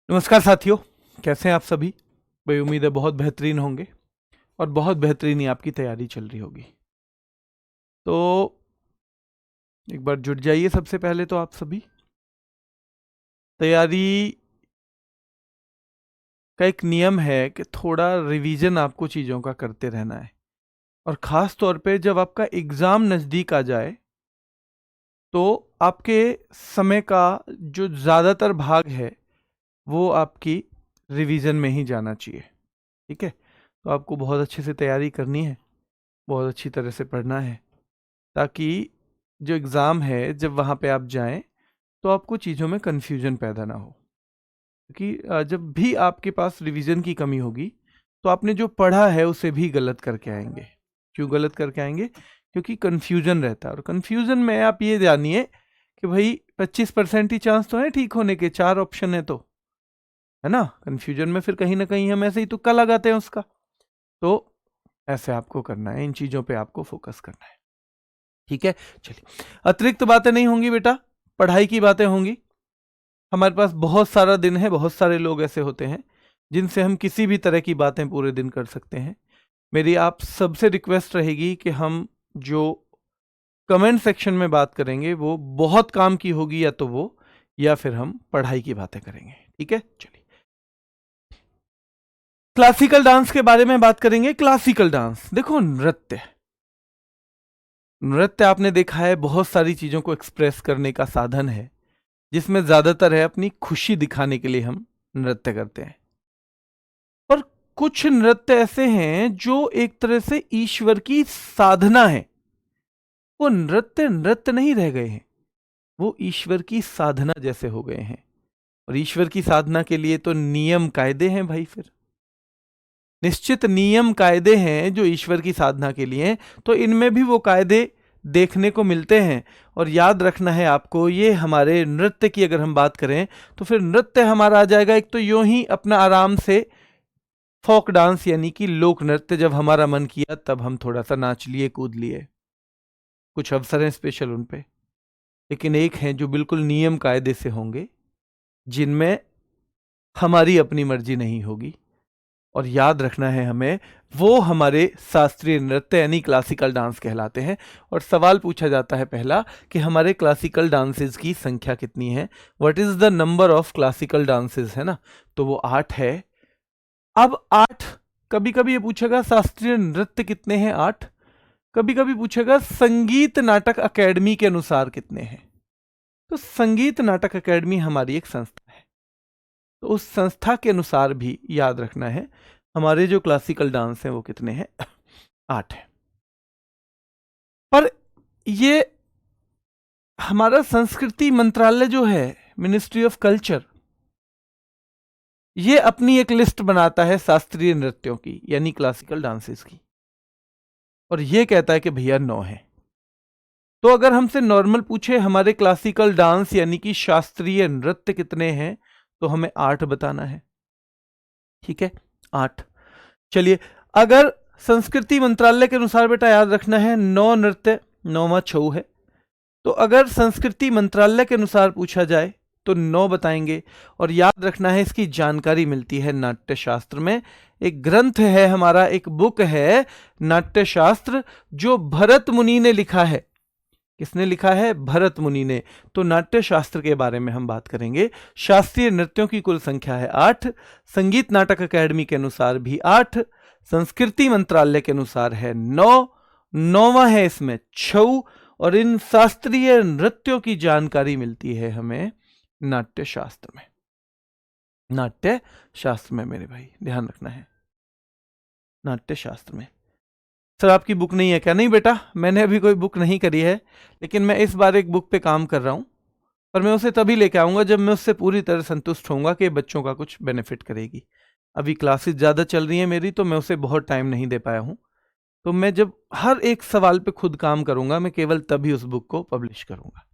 नमस्कार साथियों, कैसे हैं आप सभी। भाई उम्मीद है बहुत बेहतरीन होंगे और बहुत बेहतरीन ही आपकी तैयारी चल रही होगी। तो एक बार जुट जाइए। सबसे पहले तो आप सभी तैयारी का एक नियम है कि थोड़ा रिवीजन आपको चीज़ों का करते रहना है, और ख़ास तौर पे जब आपका एग्ज़ाम नज़दीक आ जाए तो आपके समय का जो ज़्यादातर भाग है वो आपकी रिवीजन में ही जाना चाहिए। ठीक है, तो आपको बहुत अच्छे से तैयारी करनी है, बहुत अच्छी तरह से पढ़ना है, ताकि जो एग्ज़ाम है जब वहाँ पे आप जाएं तो आपको चीज़ों में कन्फ्यूजन पैदा ना हो। क्योंकि जब भी आपके पास रिवीजन की कमी होगी तो आपने जो पढ़ा है उसे भी गलत करके आएंगे। क्यों गलत करके आएंगे? क्योंकि कन्फ्यूजन रहता है, और कन्फ्यूजन में आप ये जानिए कि भाई 25% ही चांस तो है ठीक होने के, 4 ऑप्शन है तो, है ना। कन्फ्यूजन में फिर कहीं ना कहीं हम ऐसे ही तुक्का लगाते हैं उसका। तो ऐसे आपको करना है, इन चीज़ों पे आपको फोकस करना है। ठीक है, चलिए, अतिरिक्त बातें नहीं होंगी बेटा, पढ़ाई की बातें होंगी। हमारे पास बहुत सारा दिन है, बहुत सारे लोग ऐसे होते हैं जिनसे हम किसी भी तरह की बातें पूरे दिन कर सकते हैं। मेरी आप सबसे रिक्वेस्ट रहेगी कि हम जो कमेंट सेक्शन में बात करेंगे वो बहुत काम की होगी, या तो वो, या फिर हम पढ़ाई की बातें करेंगे। ठीक है, चलिए, क्लासिकल डांस के बारे में बात करेंगे। क्लासिकल डांस देखो, नृत्य नृत्य आपने देखा है बहुत सारी चीजों को एक्सप्रेस करने का साधन है, जिसमें ज्यादातर है अपनी खुशी दिखाने के लिए हम नृत्य करते हैं। पर कुछ नृत्य ऐसे हैं जो एक तरह से ईश्वर की साधना है। वो नृत्य नृत्य नहीं रह गए हैं, वो ईश्वर की साधना जैसे हो गए हैं। और ईश्वर की साधना के लिए तो नियम कायदे हैं भाई, फिर निश्चित नियम कायदे हैं जो ईश्वर की साधना के लिए, तो इनमें भी वो कायदे देखने को मिलते हैं। और याद रखना है आपको, ये हमारे नृत्य की अगर हम बात करें तो फिर नृत्य हमारा आ जाएगा एक तो यूं ही अपना आराम से फोक डांस, यानी कि लोक नृत्य। जब हमारा मन किया तब हम थोड़ा सा नाच लिए, कूद लिए, कुछ अवसर हैं स्पेशल उन पे। लेकिन एक हैं जो बिल्कुल नियम कायदे से होंगे, जिनमें हमारी अपनी मर्जी नहीं होगी। और याद रखना है हमें, वो हमारे शास्त्रीय नृत्य यानी क्लासिकल डांस कहलाते हैं। और सवाल पूछा जाता है पहला कि हमारे क्लासिकल डांसेस की संख्या कितनी है, what is the number of classical dances, है ना। तो वो 8 है। अब 8, कभी कभी ये पूछेगा शास्त्रीय नृत्य कितने हैं, 8। कभी कभी पूछेगा संगीत नाटक अकेडमी के अनुसार कितने हैं। तो संगीत नाटक अकेडमी हमारी एक संस्था है, तो उस संस्था के अनुसार भी याद रखना है हमारे जो क्लासिकल डांस हैं वो कितने हैं, 8 है। पर ये हमारा संस्कृति मंत्रालय जो है, मिनिस्ट्री ऑफ कल्चर, ये अपनी एक लिस्ट बनाता है शास्त्रीय नृत्यों की यानी क्लासिकल डांसेस की, और ये कहता है कि भैया 9 है। तो अगर हमसे नॉर्मल पूछे हमारे क्लासिकल डांस यानी कि शास्त्रीय नृत्य कितने हैं, तो हमें 8 बताना है। ठीक है, 8। चलिए, अगर संस्कृति मंत्रालय के अनुसार बेटा याद रखना है 9 नृत्य, 9वां छऊ है। तो अगर संस्कृति मंत्रालय के अनुसार पूछा जाए तो 9 बताएंगे। और याद रखना है इसकी जानकारी मिलती है नाट्य शास्त्र में। एक ग्रंथ है हमारा, एक बुक है नाट्य शास्त्र, जो भरत मुनि ने लिखा है। किसने लिखा है? भरत मुनि ने। तो नाट्य शास्त्र के बारे में हम बात करेंगे। शास्त्रीय नृत्यों की कुल संख्या है 8, संगीत नाटक अकेडमी के अनुसार भी 8, संस्कृति मंत्रालय के अनुसार है 9, 9वां है इसमें छऊ। और इन शास्त्रीय नृत्यों की जानकारी मिलती है हमें नाट्य शास्त्र में। नाट्य शास्त्र में मेरे भाई ध्यान रखना है, नाट्य शास्त्र में। सर आपकी बुक नहीं है क्या? नहीं बेटा, मैंने अभी कोई बुक नहीं करी है, लेकिन मैं इस बार एक बुक पे काम कर रहा हूं। पर मैं उसे तभी लेके आऊंगा जब मैं उससे पूरी तरह संतुष्ट होऊंगा कि बच्चों का कुछ बेनिफिट करेगी। अभी क्लासेस ज़्यादा चल रही हैं मेरी, तो मैं उसे बहुत टाइम नहीं दे पाया हूं। तो मैं जब हर एक सवाल पे खुद काम करूंगा, मैं केवल तभी उस बुक को पब्लिश करूंगा।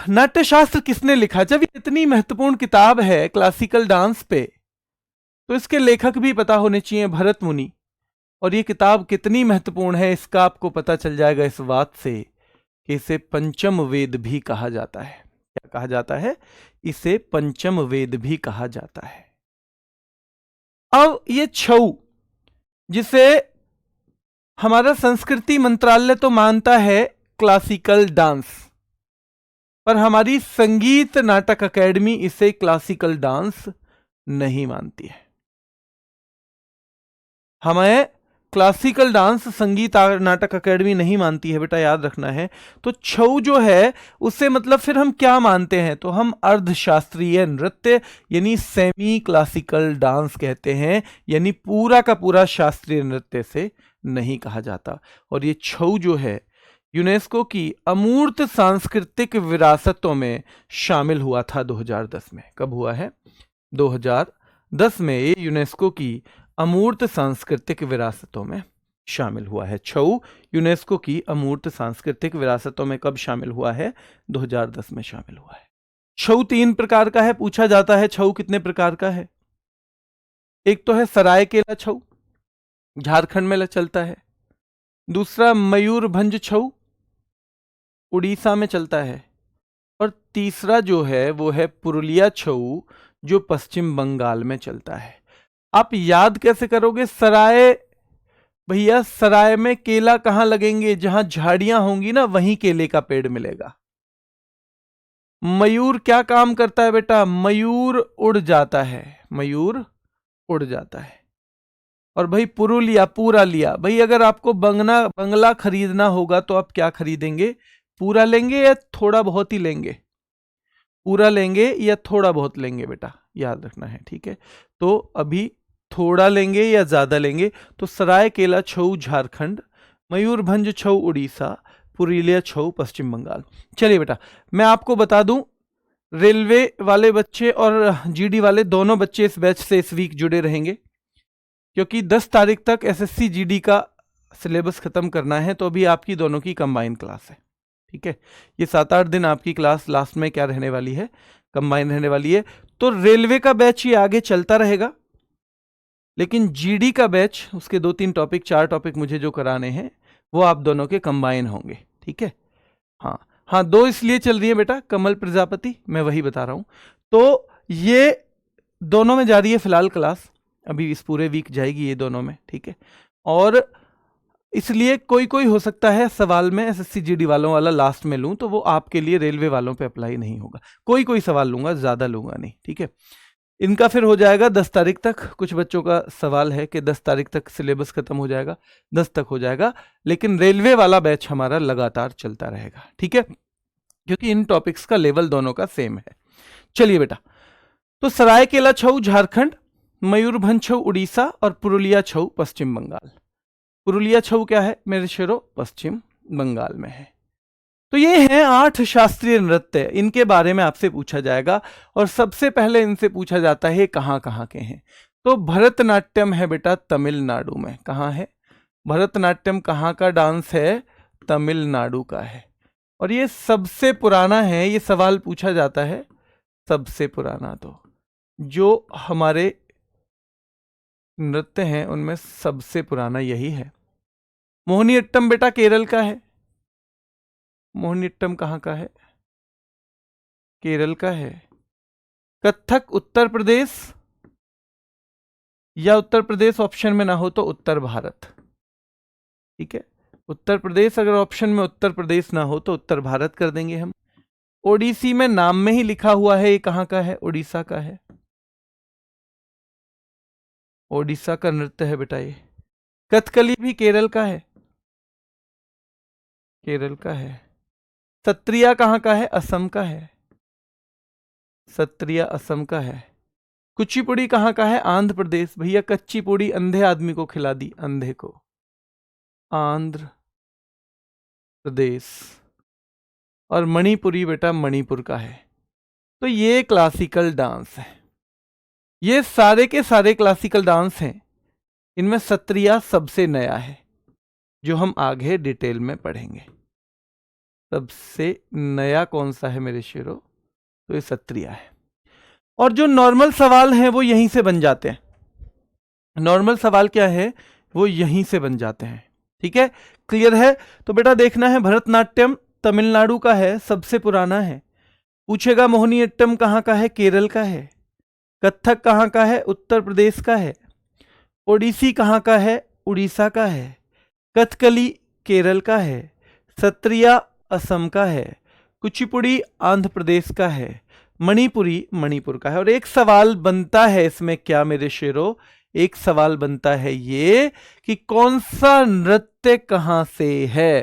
नाट्यशास्त्र किसने लिखा? जब ये इतनी महत्वपूर्ण किताब है क्लासिकल डांस पे, तो इसके लेखक भी पता होने चाहिए, भरत मुनि। और ये किताब कितनी महत्वपूर्ण है इसका आपको पता चल जाएगा इस बात से कि इसे पंचम वेद भी कहा जाता है। क्या कहा जाता है? इसे पंचम वेद भी कहा जाता है। अब ये छऊ, जिसे हमारा संस्कृति मंत्रालय तो मानता है क्लासिकल डांस, पर हमारी संगीत नाटक अकेडमी इसे क्लासिकल डांस नहीं मानती है। हमें क्लासिकल डांस संगीत नाटक अकेडमी नहीं मानती है बेटा, याद रखना है। तो छऊ जो है उससे मतलब फिर हम क्या मानते हैं? तो हम अर्धशास्त्रीय नृत्य यानी सेमी क्लासिकल डांस कहते हैं, यानी पूरा का पूरा शास्त्रीय नृत्य से नहीं कहा जाता। और ये छऊ जो है यूनेस्को की अमूर्त सांस्कृतिक विरासतों में शामिल हुआ था 2010 में। कब हुआ है? 2010 में ये यूनेस्को की अमूर्त सांस्कृतिक विरासतों में शामिल हुआ है। छऊ यूनेस्को की अमूर्त सांस्कृतिक विरासतों में कब शामिल हुआ है? 2010 में शामिल हुआ है। छऊ 3 प्रकार का है, पूछा जाता है छऊ कितने प्रकार का है? एक तो है सरायकेला छऊ, झारखंड में चलता है। दूसरा मयूरभंज छऊ, उड़ीसा में चलता है। और तीसरा जो है वो है पुरुलिया छऊ, जो पश्चिम बंगाल में चलता है। आप याद कैसे करोगे? सराय, भैया सराय में केला कहां लगेंगे? जहां झाड़ियां होंगी ना वहीं केले का पेड़ मिलेगा। मयूर क्या काम करता है बेटा? मयूर उड़ जाता है, मयूर उड़ जाता है। और भाई पुरुलिया, पूरा लिया। भाई अगर आपको बंगला खरीदना होगा तो आप क्या खरीदेंगे? पूरा लेंगे या थोड़ा बहुत ही लेंगे? पूरा लेंगे या थोड़ा बहुत लेंगे बेटा, याद रखना है, ठीक है। तो अभी थोड़ा लेंगे या ज्यादा लेंगे? तो सरायकेला छऊ झारखंड, मयूरभंज छऊ उड़ीसा, पुरुलिया छऊ पश्चिम बंगाल। चलिए बेटा मैं आपको बता दूं, रेलवे वाले बच्चे और जीडी वाले दोनों बच्चे इस बैच से इस वीक जुड़े रहेंगे, क्योंकि 10 तारीख तक एसएससी जीडी का सिलेबस खत्म करना है। तो अभी आपकी दोनों की कंबाइन क्लास है, ठीक है। ये 7-8 दिन आपकी क्लास लास्ट में क्या रहने वाली है? कंबाइन रहने वाली है। तो रेलवे का बैच ये आगे चलता रहेगा, लेकिन जीडी का बैच, उसके 2-3 टॉपिक 4 टॉपिक मुझे जो कराने हैं वो आप दोनों के कंबाइन होंगे, ठीक है। हाँ हाँ, 2 इसलिए चल रही है बेटा, कमल प्रजापति, मैं वही बता रहा हूं। तो ये दोनों में जा रही है फिलहाल क्लास, अभी इस पूरे वीक जाएगी ये दोनों में, ठीक है। और इसलिए कोई कोई हो सकता है सवाल में एसएससी जीडी वालों वाला लास्ट में लूं, तो वो आपके लिए रेलवे वालों पे अप्लाई नहीं होगा। कोई कोई सवाल लूंगा, ज्यादा लूंगा नहीं, ठीक है। इनका फिर हो जाएगा 10 तारीख तक। कुछ बच्चों का सवाल है कि 10 तारीख तक सिलेबस खत्म हो जाएगा, 10 तक हो जाएगा, लेकिन रेलवे वाला बैच हमारा लगातार चलता रहेगा, ठीक है, क्योंकि इन टॉपिक्स का लेवल दोनों का सेम है। चलिए बेटा, तो सरायकेला छऊ झारखंड, मयूरभंज छऊ उड़ीसा और पुरुलिया छऊ पश्चिम बंगाल। पुरुलिया छऊ क्या है मेरे शेरों? पश्चिम बंगाल में है। तो ये हैं 8 शास्त्रीय नृत्य, इनके बारे में आपसे पूछा जाएगा। और सबसे पहले इनसे पूछा जाता है कहां कहां के हैं। तो भरतनाट्यम है बेटा तमिलनाडु में। कहां है भरतनाट्यम? कहां का डांस है? तमिलनाडु का है। और ये सबसे पुराना है, ये सवाल पूछा जाता है सबसे पुराना। तो जो हमारे नृत्य हैं उनमें सबसे पुराना यही है। मोहिनीअट्टम बेटा केरल का है। मोहिनीअट्टम कहाँ का है? केरल का है। कथक उत्तर प्रदेश, या उत्तर प्रदेश ऑप्शन में ना हो तो उत्तर भारत, ठीक है। उत्तर प्रदेश अगर ऑप्शन में उत्तर प्रदेश ना हो तो उत्तर भारत कर देंगे हम। ओडिसी में नाम में ही लिखा हुआ है, ये कहाँ का है? उड़ीसा का है। ओडिशा का नृत्य है बेटा ये। कथकली भी केरल का है, केरल का है। सत्रिया कहाँ का है? असम का है। सत्रिया असम का है। कुचिपुड़ी कहाँ का है? आंध्र प्रदेश। भैया कच्ची पुड़ी अंधे आदमी को खिला दी, अंधे को। आंध्र प्रदेश। और मणिपुरी बेटा मणिपुर का है। तो ये क्लासिकल डांस है, ये सारे के सारे क्लासिकल डांस हैं। इनमें सत्रिया सबसे नया है, जो हम आगे डिटेल में पढ़ेंगे। सबसे नया कौन सा है मेरे शेरों? तो ये सत्रिया है। और जो नॉर्मल सवाल हैं वो यहीं से बन जाते हैं। नॉर्मल सवाल क्या है? वो यहीं से बन जाते हैं, ठीक है। क्लियर है? तो बेटा देखना है, भरतनाट्यम तमिलनाडु का है, सबसे पुराना है। पूछेगा मोहिनीअट्टम कहाँ का है, केरल का है। कथक कहाँ का है, उत्तर प्रदेश का है। ओडिसी कहाँ का है, उड़ीसा का है। कथकली केरल का है। सत्रिया असम का है। कुचिपुड़ी आंध्र प्रदेश का है। मणिपुरी मणिपुर का है। और एक सवाल बनता है इसमें क्या मेरे शेरों, एक सवाल बनता है ये कि कौन सा नृत्य कहां से है,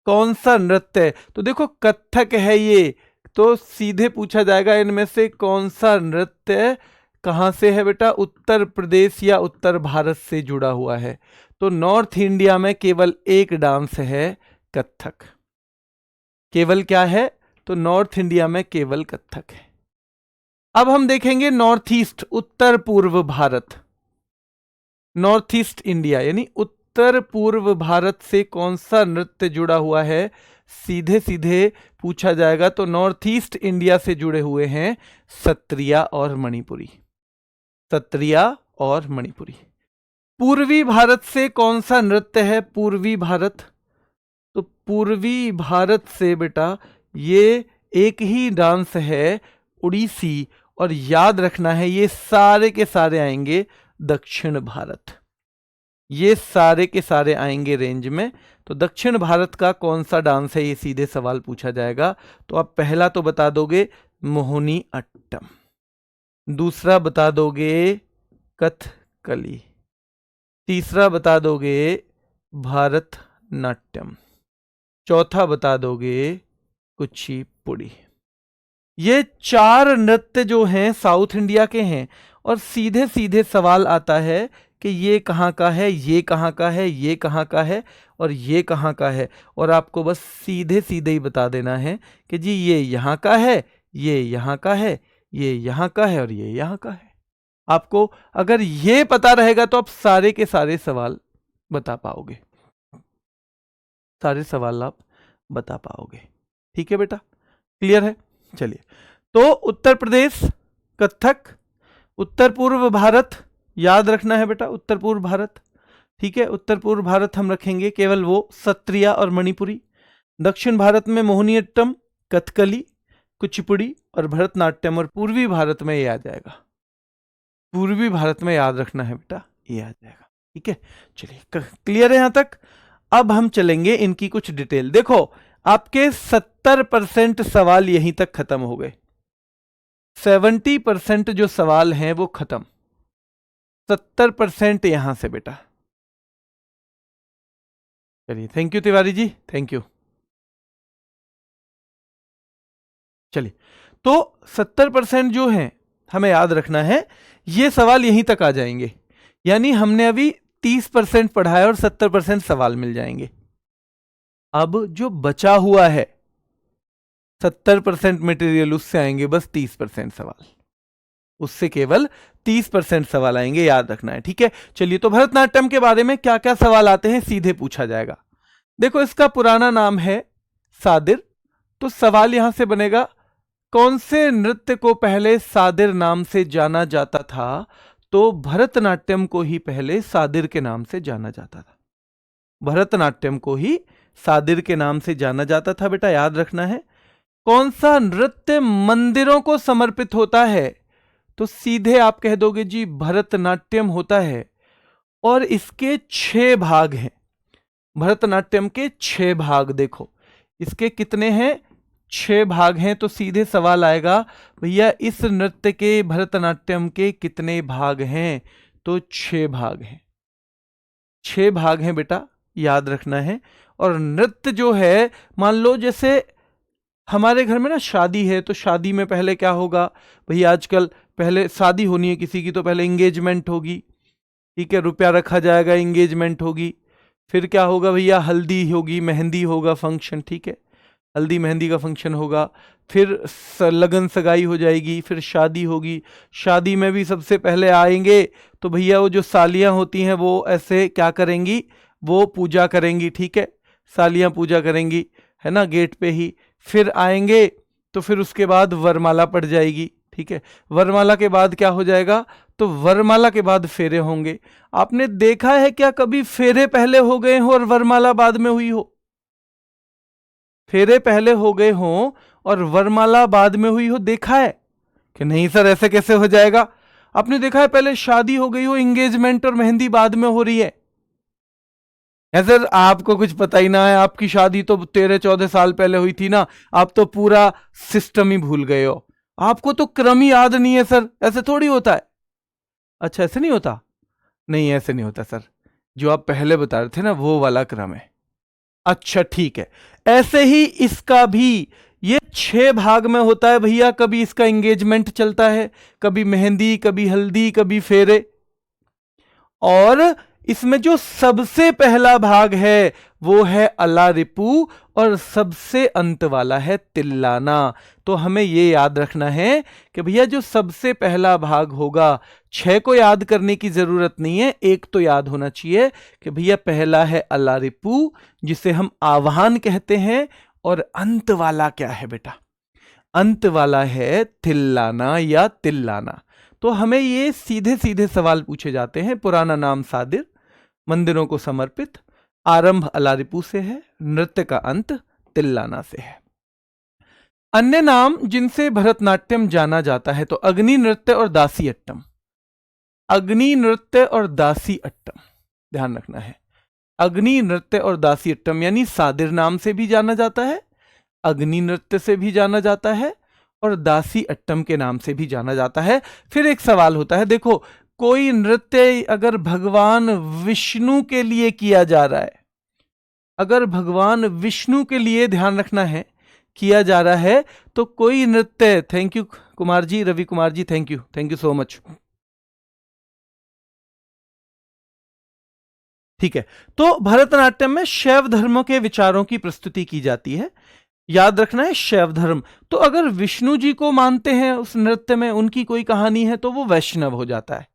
कौन सा नृत्य। तो देखो कथक है ये, तो सीधे पूछा जाएगा इनमें से कौन सा नृत्य कहां से है बेटा, उत्तर प्रदेश या उत्तर भारत से जुड़ा हुआ है। तो नॉर्थ इंडिया में केवल एक डांस है, कथक। केवल क्या है, तो नॉर्थ इंडिया में केवल कथक है। अब हम देखेंगे नॉर्थ ईस्ट, उत्तर पूर्व भारत। नॉर्थ ईस्ट इंडिया यानी उत्तर पूर्व भारत से कौन सा नृत्य जुड़ा हुआ है, सीधे सीधे पूछा जाएगा। तो नॉर्थ ईस्ट इंडिया से जुड़े हुए हैं सत्रिया और मणिपुरी। सत्रिया और मणिपुरी। पूर्वी भारत से कौन सा नृत्य है, पूर्वी भारत। तो पूर्वी भारत से बेटा ये एक ही डांस है, उड़ीसी। और याद रखना है ये सारे के सारे आएंगे दक्षिण भारत, ये सारे के सारे आएंगे रेंज में। तो दक्षिण भारत का कौन सा डांस है, ये सीधे सवाल पूछा जाएगा। तो आप पहला तो बता दोगे मोहिनीअट्टम, दूसरा बता दोगे कथकली, तीसरा बता दोगे भारतनाट्यम, चौथा बता दोगे कुचिपुड़ी। ये चार नृत्य जो हैं साउथ इंडिया के हैं। और सीधे सीधे सवाल आता है कि ये कहाँ का है, ये कहाँ का है, ये कहाँ का है और ये कहाँ का है। और आपको बस सीधे सीधे ही बता देना है कि जी ये यहाँ का है, ये यहाँ का है, ये यहाँ का है और ये यहाँ का है। आपको अगर ये पता रहेगा तो आप सारे के सारे सवाल बता पाओगे, सारे सवाल आप बता पाओगे। ठीक है बेटा, क्लियर है। चलिए, तो उत्तर प्रदेश कथक, उत्तर पूर्व भारत याद रखना है बेटा, उत्तर पूर्व भारत। ठीक है, उत्तर पूर्व भारत हम रखेंगे केवल वो सत्रिया और मणिपुरी। दक्षिण भारत में मोहिनीअट्टम, कथकली, कुचिपुड़ी और भरतनाट्यम। और पूर्वी भारत में ये आ जाएगा, पूर्वी भारत में याद रखना है बेटा, ये आ जाएगा। ठीक है, चलिए क्लियर है यहां तक। अब हम चलेंगे इनकी कुछ डिटेल। देखो आपके 70% सवाल यहीं तक खत्म हो गए, 70% जो सवाल हैं वो खत्म, 70% यहां से बेटा। चलिए, thank you Tiwari ji, thank you. चलिए, तो 70% जो हैं हमें याद रखना है, ये सवाल यहीं तक आ जाएंगे। यानी हमने अभी 30% पढ़ा है और 70% सवाल मिल जाएंगे। अब जो बचा हुआ है 70% मटेरियल, उससे आएंगे बस 30% सवाल, उससे केवल 30% सवाल आएंगे, याद रखना है। ठीक है, चलिए, तो भरतनाट्यम के बारे में क्या क्या सवाल आते हैं सीधे पूछा जाएगा। देखो इसका पुराना नाम है सादिर। तो सवाल यहां से बनेगा, कौन से नृत्य को पहले सादिर नाम से जाना जाता था। तो भरतनाट्यम को ही पहले सादिर के नाम से जाना जाता था, भरतनाट्यम को ही सादिर के नाम से जाना जाता था बेटा, याद रखना है। कौन सा नृत्य मंदिरों को समर्पित होता है। तो सीधे आप कह दोगे जी भरतनाट्यम होता है। और इसके 6 भाग हैं, भरतनाट्यम के 6 भाग। देखो इसके कितने हैं, 6 भाग हैं। तो सीधे सवाल आएगा, भैया इस नृत्य के, भरतनाट्यम के कितने भाग हैं। तो 6 भाग हैं, 6 भाग हैं बेटा, याद रखना है। और नृत्य जो है, मान लो जैसे हमारे घर में ना शादी है, तो शादी में पहले क्या होगा भैया, आजकल पहले शादी होनी है किसी की तो पहले एंगेजमेंट होगी। ठीक है, रुपया रखा जाएगा, एंगेजमेंट होगी। फिर क्या होगा भैया, हल्दी होगी, मेहंदी होगा फंक्शन। ठीक है, हल्दी मेहंदी का फंक्शन होगा। फिर लगन सगाई हो जाएगी, फिर शादी होगी। शादी में भी सबसे पहले आएंगे तो भैया वो जो सालियां होती हैं वो ऐसे क्या करेंगी, वो पूजा करेंगी। ठीक है, सालियां पूजा करेंगी, है ना, गेट पे ही। फिर आएंगे तो फिर उसके बाद वरमाला पड़ जाएगी। ठीक है, वरमाला के बाद क्या हो जाएगा, तो वरमाला के बाद फेरे होंगे। आपने देखा है क्या कभी फेरे पहले हो गए हो और वरमाला बाद में हुई हो। फेरे पहले हो गए हों और वरमाला बाद में हुई हो देखा है कि नहीं सर? ऐसे कैसे हो जाएगा? आपने देखा है पहले शादी हो गई हो, एंगेजमेंट और मेहंदी बाद में हो रही है? सर आपको कुछ पता ही ना है, आपकी शादी तो 13-14 साल पहले हुई थी ना, आप तो पूरा सिस्टम ही भूल गए हो, आपको तो क्रम ही याद नहीं है। सर ऐसे थोड़ी होता है। अच्छा ऐसे नहीं होता? नहीं ऐसे नहीं होता सर, जो आप पहले बता रहे थे ना वो वाला क्रम है। अच्छा ठीक है, ऐसे ही इसका भी ये 6 भाग में होता है भैया। कभी इसका एंगेजमेंट चलता है, कभी मेहंदी, कभी हल्दी, कभी फेरे, और इसमें जो सबसे पहला भाग है वो है अला रिपू और सबसे अंत वाला है तिल्लाना। तो हमें ये याद रखना है कि भैया जो सबसे पहला भाग होगा, 6 को याद करने की जरूरत नहीं है, एक तो याद होना चाहिए कि भैया पहला है अला रिपू जिसे हम आह्वान कहते हैं, और अंत वाला क्या है बेटा? अंत वाला है तिल्लाना या तिल्लाना। तो हमें ये सीधे सीधे सवाल पूछे जाते हैं। पुराना नाम सादिर, मंदिरों को समर्पित, आरंभ अलारिपू से है, नृत्य का अंत तिल्लाना से है। अन्य नाम जिनसे भरतनाट्यम जाना जाता है तो अग्नि नृत्य और दासी अट्टम। अग्नि नृत्य और दासी अट्टम ध्यान रखना है। अग्नि नृत्य और दासी अट्टम यानी सादिर नाम से भी जाना जाता है, अग्नि नृत्य से भी जाना जाता है, और दासी अट्टम के नाम से भी जाना जाता है। फिर एक सवाल होता है, देखो कोई नृत्य अगर भगवान विष्णु के लिए किया जा रहा है, अगर भगवान विष्णु के लिए, ध्यान रखना है, किया जा रहा है, तो कोई नृत्य, thank you Kumar ji, Ravi Kumar ji, thank you so much. ठीक है, तो भरतनाट्यम में शैव धर्म के विचारों की प्रस्तुति की जाती है। याद रखना है शैव धर्म। तो अगर विष्णु जी को मानते हैं उस नृत्य में, उनकी कोई कहानी है, तो वो वैष्णव हो जाता है।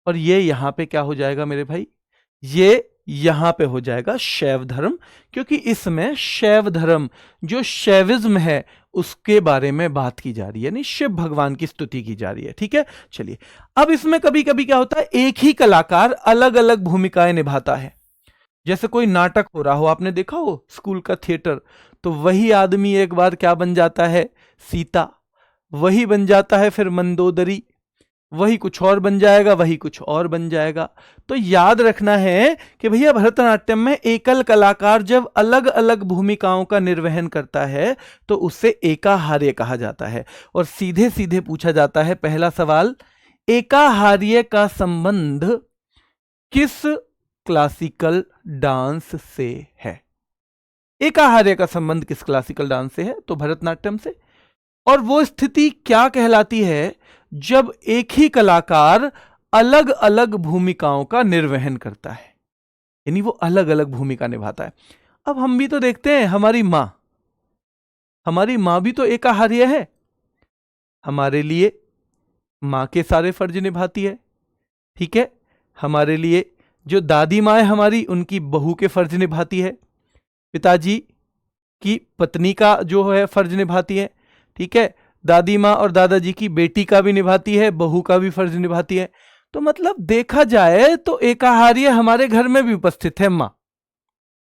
और ये यहां पे क्या हो जाएगा मेरे भाई? ये यहां पे हो जाएगा शैव धर्म, क्योंकि इसमें शैव धर्म जो शैविज्म है उसके बारे में बात की जा रही है, यानी शिव भगवान की स्तुति की जा रही है। ठीक है, चलिए अब इसमें कभी कभी क्या होता है, एक ही कलाकार अलग अलग भूमिकाएं निभाता है। जैसे कोई नाटक हो रहा हो, आपने देखा हो स्कूल का थिएटर, तो वही आदमी एक बार क्या बन जाता है? सीता, वही बन जाता है फिर मंदोदरी, वही कुछ और बन जाएगा, वही कुछ और बन जाएगा। तो याद रखना है कि भैया भरतनाट्यम में एकल कलाकार जब अलग अलग भूमिकाओं का निर्वहन करता है तो उसे एकाहार्य कहा जाता है। और सीधे सीधे पूछा जाता है पहला सवाल, एकाहार्य का संबंध किस क्लासिकल डांस से है? एकाहार्य का संबंध किस क्लासिकल डांस से है? तो भरतनाट्यम से। और वो स्थिति क्या कहलाती है जब एक ही कलाकार अलग अलग भूमिकाओं का निर्वहन करता है, यानी वो अलग अलग भूमिका निभाता है। अब हम भी तो देखते हैं, हमारी मां भी तो एकाहार्य है। हमारे लिए मां के सारे फर्ज निभाती है। ठीक है, हमारे लिए जो दादी माँ है हमारी, उनकी बहू के फर्ज निभाती है, पिताजी की पत्नी का जो है फर्ज निभाती है। ठीक है, दादी माँ और दादाजी की बेटी का भी निभाती है, बहू का भी फर्ज निभाती है। तो मतलब देखा जाए तो एकाहार्य हमारे घर में भी उपस्थित है माँ।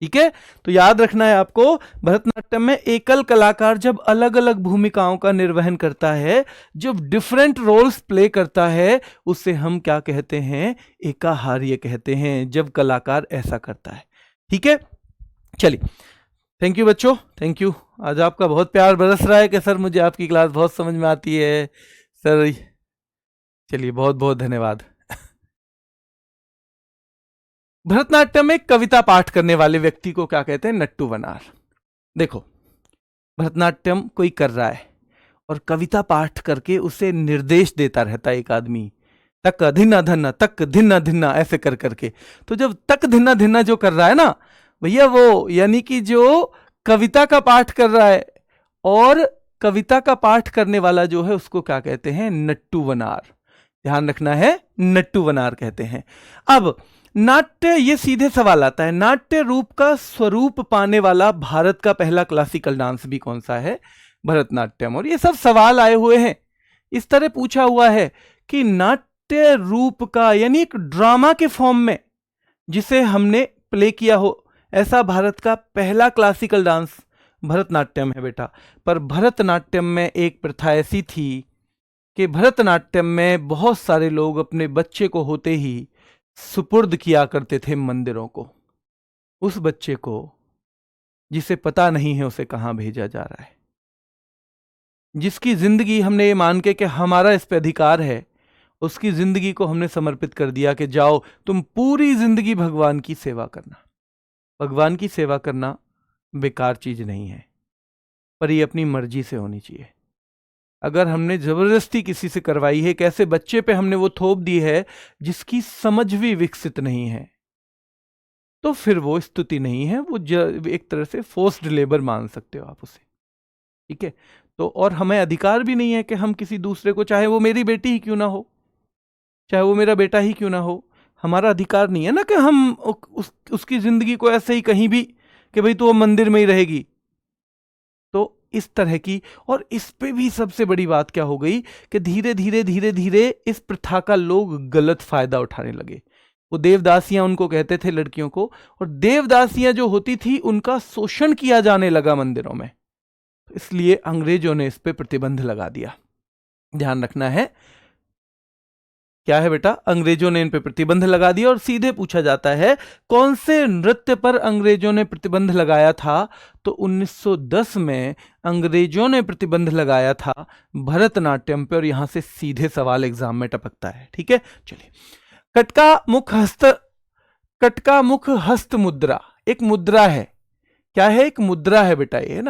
ठीक है, तो याद रखना है आपको, भरतनाट्यम में एकल कलाकार जब अलग अलग भूमिकाओं का निर्वहन करता है, जब डिफरेंट रोल्स प्ले करता है, उसे हम क्या कहते हैं? एकाहार्य कहते हैं, जब कलाकार ऐसा करता है। ठीक है, चलिए, थैंक यू बच्चों, थैंक यू। आज आपका बहुत प्यार बरस रहा है कि सर मुझे आपकी क्लास बहुत समझ में आती है सर। चलिए, बहुत बहुत धन्यवाद। भरतनाट्यम में कविता पाठ करने वाले व्यक्ति को क्या कहते हैं? नट्टू वनार। देखो, भरतनाट्यम कोई कर रहा है और कविता पाठ करके उसे निर्देश देता रहता है एक आदमी, तक धिन्ना धन्ना, तक धिन्ना धिन्ना, ऐसे कर करके। तो जब तक धिन्ना धिन्ना जो कर रहा है ना भैया, वो यानी कि जो कविता का पाठ कर रहा है, और कविता का पाठ करने वाला जो है उसको क्या कहते हैं? नट्टू वनार। ध्यान रखना है, नट्टू वनार कहते हैं। अब नाट्य, ये सीधे सवाल आता है, नाट्य रूप का स्वरूप पाने वाला भारत का पहला क्लासिकल डांस भी कौन सा है? भरतनाट्यम। और ये सब सवाल आए हुए हैं, इस तरह पूछा हुआ है कि नाट्य रूप का, यानी एक ड्रामा के फॉर्म में जिसे हमने प्ले किया हो, ऐसा भारत का पहला क्लासिकल डांस भरतनाट्यम है बेटा। पर भरतनाट्यम में एक प्रथा ऐसी थी कि भरतनाट्यम में बहुत सारे लोग अपने बच्चे को होते ही सुपुर्द किया करते थे मंदिरों को। उस बच्चे को जिसे पता नहीं है उसे कहां भेजा जा रहा है, जिसकी जिंदगी हमने ये मान के कि हमारा इस पे अधिकार है, उसकी जिंदगी को हमने समर्पित कर दिया कि जाओ तुम पूरी जिंदगी भगवान की सेवा करना। भगवान की सेवा करना बेकार चीज नहीं है, पर ये अपनी मर्जी से होनी चाहिए। अगर हमने जबरदस्ती किसी से करवाई है, एक ऐसे बच्चे पे हमने वो थोप दी है जिसकी समझ भी विकसित नहीं है, तो फिर वो स्तुति नहीं है, वो एक तरह से फोर्स्ड लेबर मान सकते हो आप उसे, ठीक है। तो और हमें अधिकार भी नहीं है कि हम किसी दूसरे को, चाहे वो मेरी बेटी ही क्यों ना हो, चाहे वो मेरा बेटा ही क्यों ना हो, हमारा अधिकार नहीं है ना कि हम उसकी जिंदगी को ऐसे ही कहीं भी कि भाई तो वो मंदिर में ही रहेगी। तो इस तरह की, और इस पे भी सबसे बड़ी बात क्या हो गई कि धीरे धीरे धीरे धीरे इस प्रथा का लोग गलत फायदा उठाने लगे। वो देवदासियां उनको कहते थे लड़कियों को, और देवदासियां जो होती थी उनका शोषण किया जाने लगा मंदिरों में, इसलिए अंग्रेजों ने इस पे प्रतिबंध लगा दिया। ध्यान रखना है क्या है बेटा, अंग्रेजों ने इन पे प्रतिबंध लगा दिया। और सीधे पूछा जाता है कौन से नृत्य पर अंग्रेजों ने प्रतिबंध लगाया था, तो 1910 में अंग्रेजों ने प्रतिबंध लगाया था भरतनाट्यम पे। और यहां से सीधे सवाल एग्जाम में टपकता है, ठीक है। चलिए, कटका मुख हस्त मुद्रा एक मुद्रा है। क्या है? एक मुद्रा है बेटा, ये है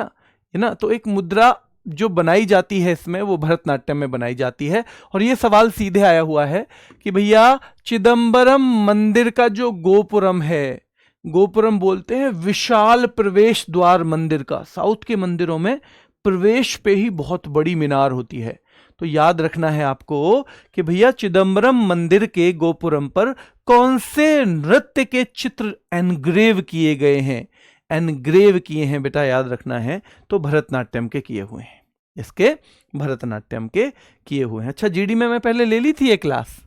ना। तो एक मुद्रा जो बनाई जाती है इसमें, वो भरतनाट्यम में बनाई जाती है। और ये सवाल सीधे आया हुआ है कि भैया चिदम्बरम मंदिर का जो गोपुरम है, गोपुरम बोलते हैं विशाल प्रवेश द्वार मंदिर का, साउथ के मंदिरों में प्रवेश पे ही बहुत बड़ी मीनार होती है। तो याद रखना है आपको कि भैया चिदम्बरम मंदिर के गोपुरम पर कौन से नृत्य के चित्र एनग्रेव किए गए हैं, एनग्रेव किए हैं बेटा, याद रखना है। तो भरतनाट्यम के किए हुए हैं, इसके भरतनाट्यम के किए हुए हैं। अच्छा, जीडी में मैं पहले ले ली थी एक क्लास,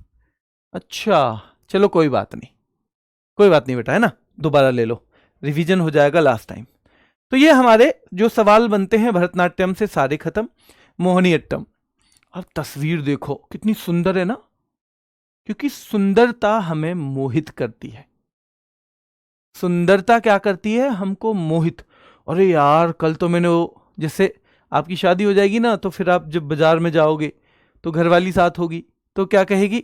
अच्छा चलो कोई बात नहीं बेटा, है ना, दोबारा ले लो, रिवीजन हो जाएगा लास्ट टाइम। तो ये हमारे जो सवाल बनते हैं भरतनाट्यम से सारे खत्म। मोहिनीअट्टम, अब तस्वीर देखो कितनी सुंदर है ना, क्योंकि सुंदरता हमें मोहित करती है। सुंदरता क्या करती है? हमको मोहित। अरे यार, कल तो मैंने वो, जैसे आपकी शादी हो जाएगी ना, तो फिर आप जब बाजार में जाओगे तो घरवाली साथ होगी, तो क्या कहेगी?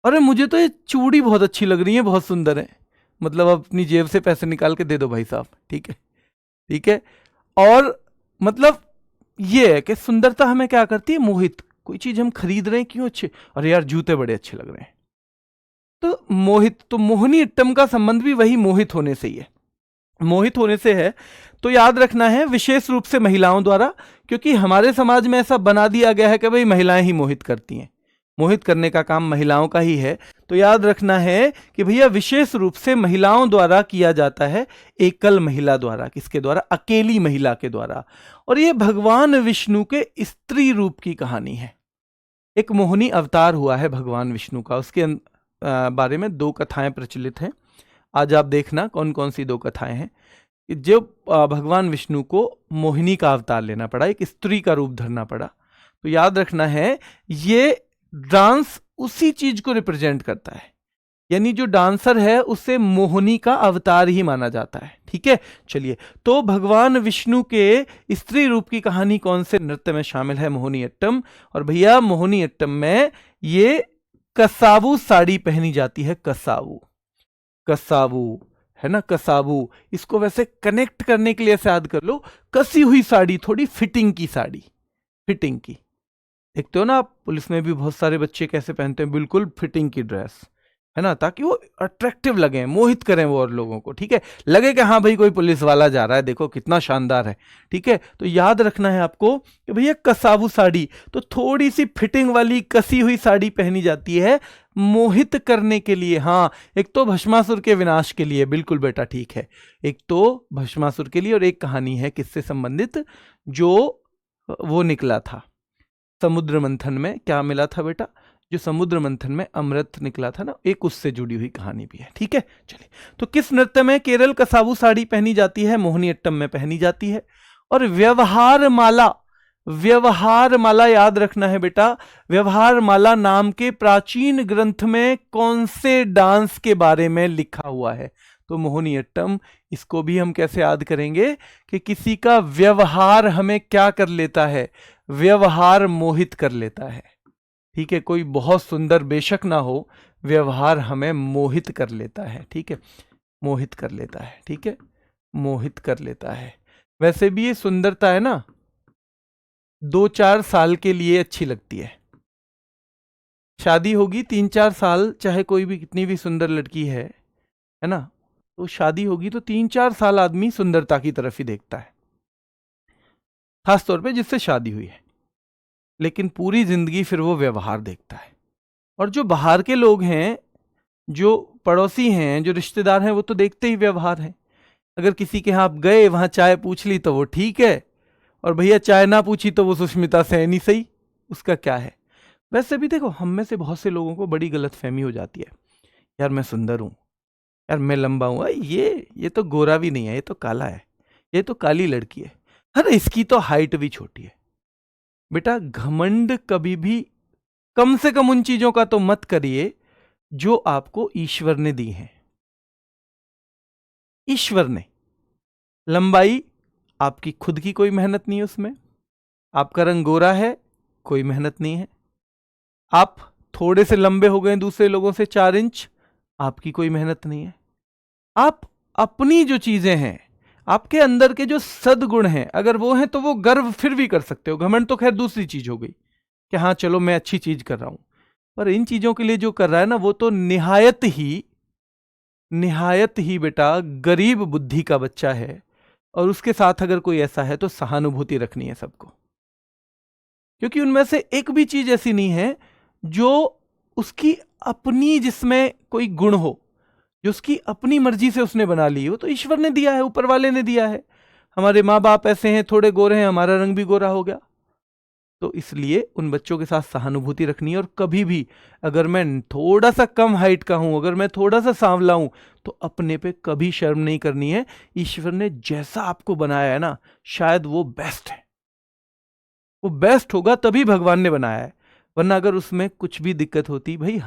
अरे मुझे तो ये चूड़ी बहुत अच्छी लग रही है, बहुत सुंदर है। मतलब अपनी जेब से पैसे निकाल के दे दो भाई साहब, ठीक है। और मतलब ये है कि सुंदरता हमें क्या करती है? मोहित। कोई चीज हम खरीद रहे हैं, क्यों अच्छे, अरे यार जूते बड़े अच्छे लग रहे हैं, तो मोहित। तो मोहिनीअट्टम का संबंध भी वही मोहित होने से ही है, मोहित होने से है। तो याद रखना है विशेष रूप से महिलाओं द्वारा, क्योंकि हमारे समाज में ऐसा बना दिया गया है कि भाई महिलाएं ही मोहित करती हैं, मोहित करने का काम महिलाओं का ही है। तो याद रखना है कि भैया विशेष रूप से महिलाओं द्वारा किया जाता है, एकल महिला द्वारा। किसके द्वारा? अकेली महिला के द्वारा। और ये भगवान विष्णु के स्त्री रूप की कहानी है। एक मोहिनी अवतार हुआ है भगवान विष्णु का, उसके बारे में 2 कथाएं प्रचलित हैं। आज आप देखना कौन कौन सी 2 कथाएं हैं। जो भगवान विष्णु को मोहिनी का अवतार लेना पड़ा, एक स्त्री का रूप धरना पड़ा। तो याद रखना है ये डांस उसी चीज को रिप्रेजेंट करता है, यानी जो डांसर है उसे मोहिनी का अवतार ही माना जाता है, ठीक है। चलिए, तो भगवान विष्णु के स्त्री रूप की कहानी कौन से नृत्य में शामिल है? मोहिनीअट्टम। और भैया मोहिनीअट्टम में ये कसावू साड़ी पहनी जाती है, कसावू है ना, कसावू। इसको वैसे कनेक्ट करने के लिए ऐसे याद कर लो, कसी हुई साड़ी, थोड़ी फिटिंग की साड़ी, फिटिंग की। देखते हो ना आप, पुलिस में भी बहुत सारे बच्चे कैसे पहनते हैं, बिल्कुल फिटिंग की ड्रेस, है ना, ताकि वो अट्रैक्टिव लगे, मोहित करें वो और लोगों को, ठीक है, लगे कि हाँ भाई कोई पुलिस वाला जा रहा है, देखो कितना शानदार है, ठीक है। तो याद रखना है आपको कि भैया कसावू साड़ी, तो थोड़ी सी फिटिंग वाली कसी हुई साड़ी पहनी जाती है मोहित करने के लिए। हाँ, एक तो भस्मासुर के विनाश के लिए, बिल्कुल बेटा ठीक है, एक तो भस्मासुर के लिए, और एक कहानी है किससे संबंधित, जो वो निकला था समुद्र मंथन में, क्या मिला था बेटा? जो समुद्र मंथन में अमृत निकला था ना, एक उससे जुड़ी हुई कहानी भी है। ठीक है, चलिए। तो किस नृत्य में केरल कसाबू साड़ी पहनी जाती है? मोहिनीअट्टम में पहनी जाती है। और व्यवहार माला याद रखना है बेटा, व्यवहार माला नाम के प्राचीन ग्रंथ में कौन से डांस के बारे में लिखा हुआ है? तो मोहिनीअट्टम। इसको भी हम कैसे याद करेंगे कि किसी का व्यवहार हमें क्या कर लेता है? व्यवहार मोहित कर लेता है। ठीक है, कोई बहुत सुंदर बेशक ना हो, व्यवहार हमें मोहित कर लेता है। ठीक है, मोहित कर लेता है। ठीक है, मोहित कर लेता है। वैसे भी ये सुंदरता है ना, 2-4 साल के लिए अच्छी लगती है। शादी होगी 3-4 साल, चाहे कोई भी कितनी भी सुंदर लड़की है ना, तो शादी होगी तो 3-4 साल आदमी सुंदरता की तरफ ही देखता है, खास तौर पे जिससे शादी हुई है। लेकिन पूरी जिंदगी फिर वो व्यवहार देखता है। और जो बाहर के लोग हैं, जो पड़ोसी हैं, जो रिश्तेदार हैं, वो तो देखते ही व्यवहार हैं। अगर किसी के यहाँ आप गए, वहां चाय पूछ ली तो वो ठीक है, और भैया चाय ना पूछी तो वो सुष्मिता सेन ही सही, उसका क्या है। वैसे भी देखो, हम में से बहुत से लोगों को बड़ी गलतफहमी हो जाती है, यार मैं सुंदर हूं, यार मैं लंबा हूं, ये तो गोरा भी नहीं है, ये तो काला है, ये तो काली लड़की है, अरे इसकी तो हाइट भी छोटी है। बेटा घमंड कभी भी, कम से कम उन चीजों का तो मत करिए जो आपको ईश्वर ने दी हैं। ईश्वर ने लंबाई, आपकी खुद की कोई मेहनत नहीं है उसमें। आपका रंग गोरा है, कोई मेहनत नहीं है। आप थोड़े से लंबे हो गए दूसरे लोगों से 4 इंच, आपकी कोई मेहनत नहीं है। आप अपनी जो चीजें हैं, आपके अंदर के जो सद्गुण हैं, अगर वो हैं तो वो गर्व फिर भी कर सकते हो। घमंड तो खैर दूसरी चीज हो गई कि हाँ चलो मैं अच्छी चीज कर रहा हूं, पर इन चीजों के लिए जो कर रहा है ना, वो तो निहायत ही बेटा गरीब बुद्धि का बच्चा है। और उसके साथ अगर कोई ऐसा है तो सहानुभूति रखनी है सबको, क्योंकि उनमें से एक भी चीज ऐसी नहीं है जो उसकी अपनी, जिसमें कोई गुण हो, जो उसकी अपनी मर्जी से उसने बना ली हो। तो ईश्वर ने दिया है, ऊपर वाले ने दिया है। हमारे माँ बाप ऐसे हैं, थोड़े गोरे हैं, हमारा रंग भी गोरा हो गया। तो इसलिए उन बच्चों के साथ सहानुभूति रखनी है। और कभी भी अगर मैं थोड़ा सा कम हाइट का हूं, अगर मैं थोड़ा सा सांवला हूं, तो अपने पे कभी शर्म नहीं करनी है। ईश्वर ने जैसा आपको बनाया है ना, शायद वो बेस्ट है, वो बेस्ट होगा तभी भगवान ने बनाया है। वरना अगर उसमें कुछ भी दिक्कत होती, भाई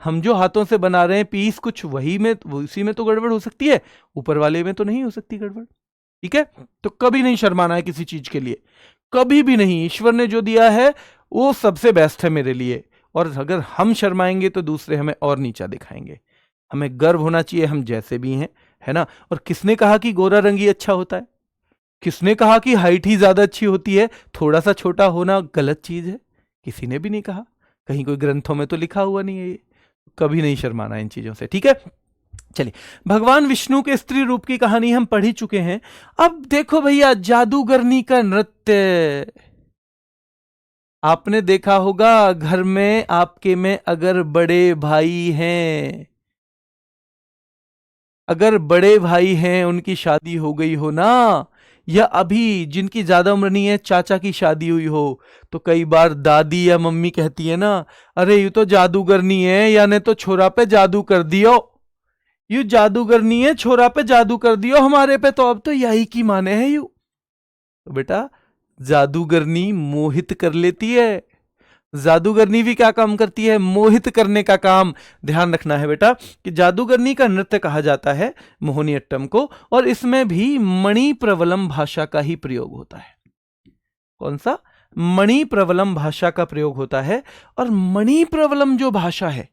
हम जो हाथों से बना रहे हैं पीस, कुछ वही में, उसी में तो गड़बड़ हो सकती है, ऊपर वाले में तो नहीं हो सकती गड़बड़। ठीक है, तो कभी नहीं शर्माना है किसी चीज के लिए, कभी भी नहीं। ईश्वर ने जो दिया है वो सबसे बेस्ट है मेरे लिए। और अगर हम शर्माएंगे तो दूसरे हमें और नीचा दिखाएंगे। हमें गर्व होना चाहिए हम जैसे भी हैं, है ना। और किसने कहा कि गोरा रंग ही अच्छा होता है? किसने कहा कि हाइट ही ज्यादा अच्छी होती है? थोड़ा सा छोटा होना गलत चीज है, किसी ने भी नहीं कहा, कहीं कोई ग्रंथों में तो लिखा हुआ नहीं है ये। कभी नहीं शर्माना इन चीजों से। ठीक है, चलिए। भगवान विष्णु के स्त्री रूप की कहानी हम पढ़ ही चुके हैं। अब देखो भैया, जादूगरनी का नृत्य आपने देखा होगा। घर में आपके में अगर बड़े भाई हैं, अगर बड़े भाई हैं, उनकी शादी हो गई हो ना, या अभी जिनकी ज्यादा उम्र नहीं है चाचा की शादी हुई हो, तो कई बार दादी या मम्मी कहती है ना, अरे ये तो जादूगरनी है, यानी तो छोरा पे जादू कर दियो, यू जादूगरनी है, छोरा पे जादू कर दियो हमारे पे, तो अब तो यही की माने है यू। तो बेटा जादूगरनी मोहित कर लेती है। जादूगरनी भी क्या काम करती है? मोहित करने का काम। ध्यान रखना है बेटा कि जादूगरनी का नृत्य कहा जाता है मोहिनीअट्टम को, और इसमें भी मणि प्रवलम भाषा का ही प्रयोग होता है। कौन सा? मणि प्रवलम भाषा का प्रयोग होता है। और मणि प्रवलम जो भाषा है,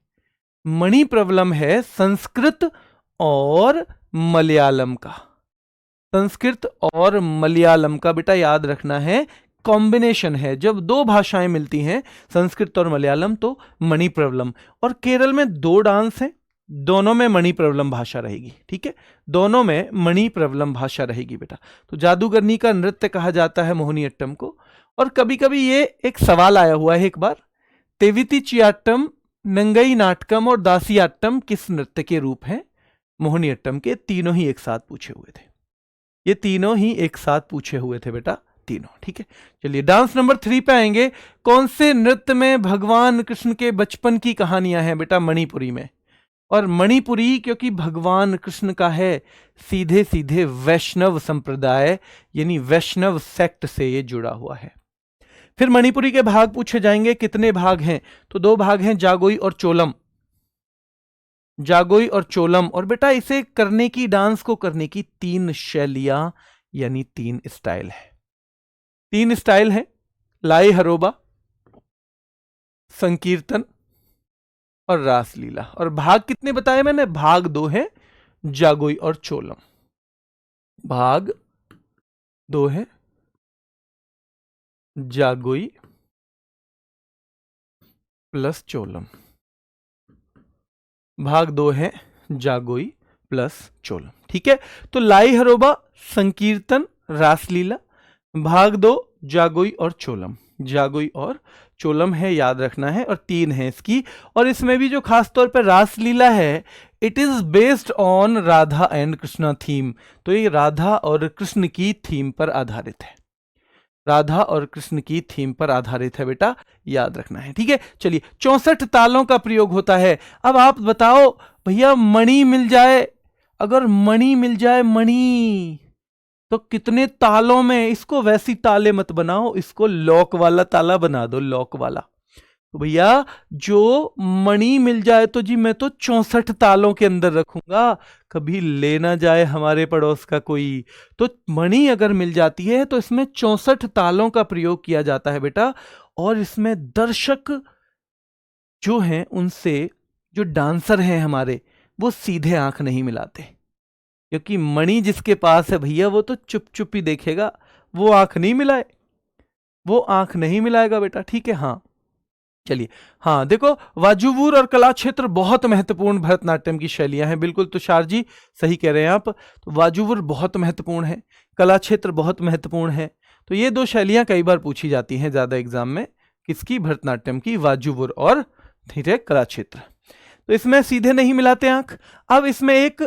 मणि प्रवलम है संस्कृत और मलयालम का। संस्कृत और मलयालम का बेटा याद रखना है, कॉम्बिनेशन है। जब 2 भाषाएं मिलती हैं, संस्कृत और मलयालम, तो मणि प्रवलम। और केरल में 2 डांस हैं, दोनों में मणि प्रवलम भाषा रहेगी। ठीक है, दोनों में मणि प्रवलम भाषा रहेगी बेटा। तो जादूगरनी का नृत्य कहा जाता है मोहिनीअट्टम को। और कभी कभी ये एक सवाल आया हुआ है, एक बार, तेवितिचियाट्टम, नंगई नाटकम और दासियाट्टम किस नृत्य के रूप हैं? मोहिनीअट्टम के। तीनों ही एक साथ पूछे हुए थे, ये तीनों ही एक साथ पूछे हुए थे बेटा, तीनों। ठीक है, चलिए डांस नंबर 3 पे आएंगे। कौन से नृत्य में भगवान कृष्ण के बचपन की कहानियां हैं बेटा? मणिपुरी में। और मणिपुरी क्योंकि भगवान कृष्ण का है, सीधे सीधे वैष्णव संप्रदाय यानी वैष्णव सेक्ट से ये जुड़ा हुआ है। फिर मणिपुरी के भाग पूछे जाएंगे, कितने भाग हैं? तो 2 भाग हैं, जागोई और चोलम। जागोई और चोलम। और बेटा इसे करने की, डांस को करने की 3 शैलियां यानी 3 स्टाइल है। 3 स्टाइल है, लाई हरोबा, संकीर्तन और रासलीला। और भाग कितने बताए मैंने? भाग 2 है, जागोई और चोलम। भाग 2 है, जागोई प्लस चोलम। भाग 2 है, जागोई प्लस चोलम। ठीक है, तो लाई हरोबा, संकीर्तन, रासलीला। भाग 2 जागोई और चोलम। जागोई और चोलम है, याद रखना है। और 3 है इसकी। और इसमें भी जो खास तौर पर रासलीला है, it is based on Radha and Krishna theme. तो ये राधा और कृष्ण की थीम पर आधारित है। राधा और कृष्ण की थीम पर आधारित है बेटा, याद रखना है। ठीक है, चलिए 64 तालों का प्रयोग होता है। अब आप बताओ भैया, मणि मिल जाए, अगर मणि मिल जाए, मणि, तो कितने तालों में? इसको वैसी ताले मत बनाओ, इसको लॉक वाला ताला बना दो, लॉक वाला। तो भैया जो मणि मिल जाए तो जी मैं तो 64 तालों के अंदर रखूंगा, कभी ले ना जाए हमारे पड़ोस का कोई। तो मणि अगर मिल जाती है तो इसमें 64 तालों का प्रयोग किया जाता है बेटा। और इसमें दर्शक जो हैं, उनसे जो डांसर हैं हमारे, वो सीधे आंख नहीं मिलाते, क्योंकि मणि जिसके पास है भैया वो तो चुप चुप ही देखेगा, वो आंख नहीं मिलाए, वो आंख नहीं मिलाएगा बेटा। ठीक है, हाँ चलिए। हाँ देखो, वाजुवुर और कला क्षेत्र बहुत महत्वपूर्ण भरतनाट्यम की शैलियां हैं। बिल्कुल तुषार जी, सही कह रहे हैं आप। तो वाजुवुर बहुत महत्वपूर्ण है, कला क्षेत्र बहुत महत्वपूर्ण है। तो ये 2 शैलियां कई बार पूछी जाती हैं ज्यादा एग्जाम में। किसकी? भरतनाट्यम की, वाजुवुर और ठीक है कला क्षेत्र। तो इसमें सीधे नहीं मिलाते आंख। अब इसमें एक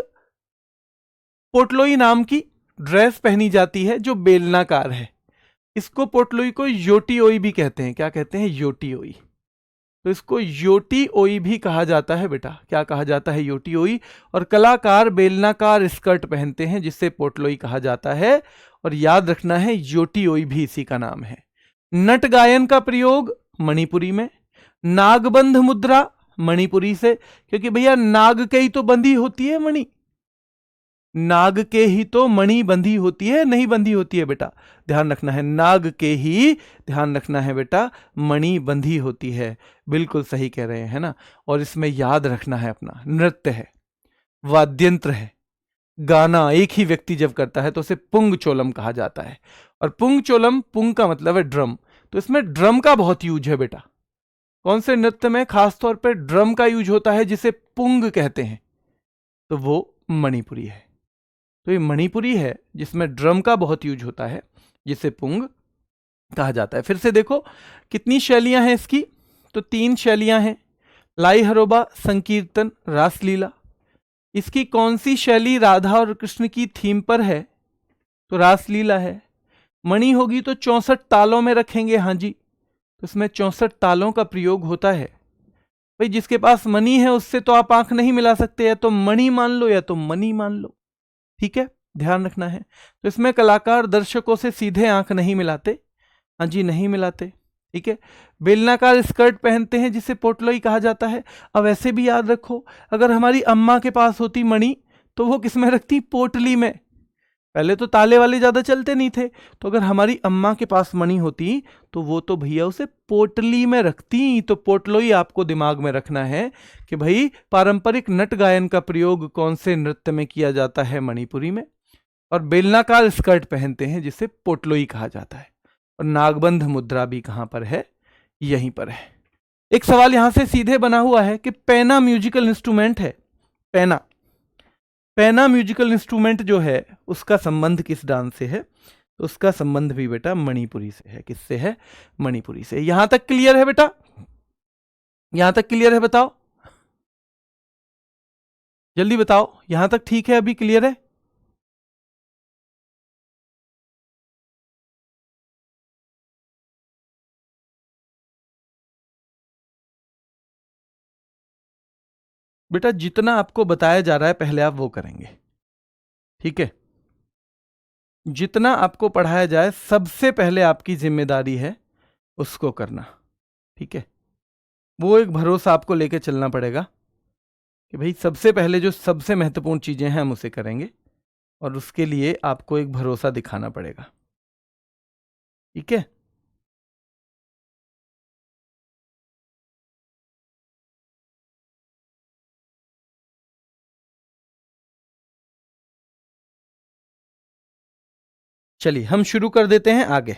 पोटलोई नाम की ड्रेस पहनी जाती है जो बेलनाकार है। इसको पोटलोई को योटीओई भी कहते हैं। क्या कहते हैं? योटीओई। तो इसको योटीओई भी कहा जाता है बेटा। क्या कहा जाता है? योटीओई। और कलाकार बेलनाकार स्कर्ट पहनते हैं जिससे पोटलोई कहा जाता है। और याद रखना है, योटीओई भी इसी का नाम है। नट गायन का प्रयोग मणिपुरी में। नागबंध मुद्रा मणिपुरी से, क्योंकि भैया नाग के ही तो बंधी होती है मणि, नाग के ही तो मणि बंधी होती है, नहीं बंधी होती है बेटा, ध्यान रखना है। नाग के ही, ध्यान रखना है बेटा, मणि बंधी होती है। बिल्कुल सही कह रहे हैं ना। और इसमें याद रखना है अपना, नृत्य है, वाद्यंत्र है, गाना एक ही व्यक्ति जब करता है तो उसे पुंग चोलम कहा जाता है। और पुंग चोलम, पुंग का मतलब है ड्रम, तो इसमें ड्रम का बहुत यूज है बेटा। कौन से नृत्य में खासतौर पर ड्रम का यूज होता है जिसे पुंग कहते हैं? तो वो मणिपुरी है। तो ये मणिपुरी है जिसमें ड्रम का बहुत यूज होता है, जिसे पुंग कहा जाता है। फिर से देखो कितनी शैलियां हैं इसकी, तो 3 शैलियां हैं, लाई हरोबा, संकीर्तन, रासलीला। इसकी कौन सी शैली राधा और कृष्ण की थीम पर है? तो रासलीला है। मणि होगी तो 64 तालों में रखेंगे, हाँ जी, तो इसमें 64 तालों का प्रयोग होता है। भाई जिसके पास मणि है उससे तो आप आंख नहीं मिला सकते, या तो मणि मान लो या तो मणि मान लो। ठीक है, ध्यान रखना है। तो इसमें कलाकार दर्शकों से सीधे आंख नहीं मिलाते, हाँ जी नहीं मिलाते। ठीक है, बेलनाकार स्कर्ट पहनते हैं जिसे पोटलोई कहा जाता है। अब ऐसे भी याद रखो, अगर हमारी अम्मा के पास होती मणि तो वो किस में रखती? पोटली में। पहले तो ताले वाले ज्यादा चलते नहीं थे, तो अगर हमारी अम्मा के पास मणि होती तो वो तो भैया उसे पोटली में रखती। तो पोटलोई आपको दिमाग में रखना है कि भाई पारंपरिक नट गायन का प्रयोग कौन से नृत्य में किया जाता है? मणिपुरी में। और बेलनाकार स्कर्ट पहनते हैं जिसे पोटलोई कहा जाता है। और नागबंध मुद्रा भी कहां पर है? यहीं पर है। एक सवाल यहां से सीधे बना हुआ है कि पैना म्यूजिकल इंस्ट्रूमेंट है, पैना, पैना म्यूजिकल इंस्ट्रूमेंट जो है उसका संबंध किस डांस से है? तो उसका संबंध भी बेटा मणिपुरी से है। किससे है? मणिपुरी से। यहां तक क्लियर है बेटा? यहां तक क्लियर है? बताओ जल्दी बताओ, यहां तक ठीक है? अभी क्लियर है? बेटा जितना आपको बताया जा रहा है पहले आप वो करेंगे, ठीक है। जितना आपको पढ़ाया जाए सबसे पहले आपकी जिम्मेदारी है उसको करना, ठीक है। वो एक भरोसा आपको लेके चलना पड़ेगा कि भाई सबसे पहले जो सबसे महत्वपूर्ण चीजें हैं हम उसे करेंगे, और उसके लिए आपको एक भरोसा दिखाना पड़ेगा, ठीक है। चलिए हम शुरू कर देते हैं आगे।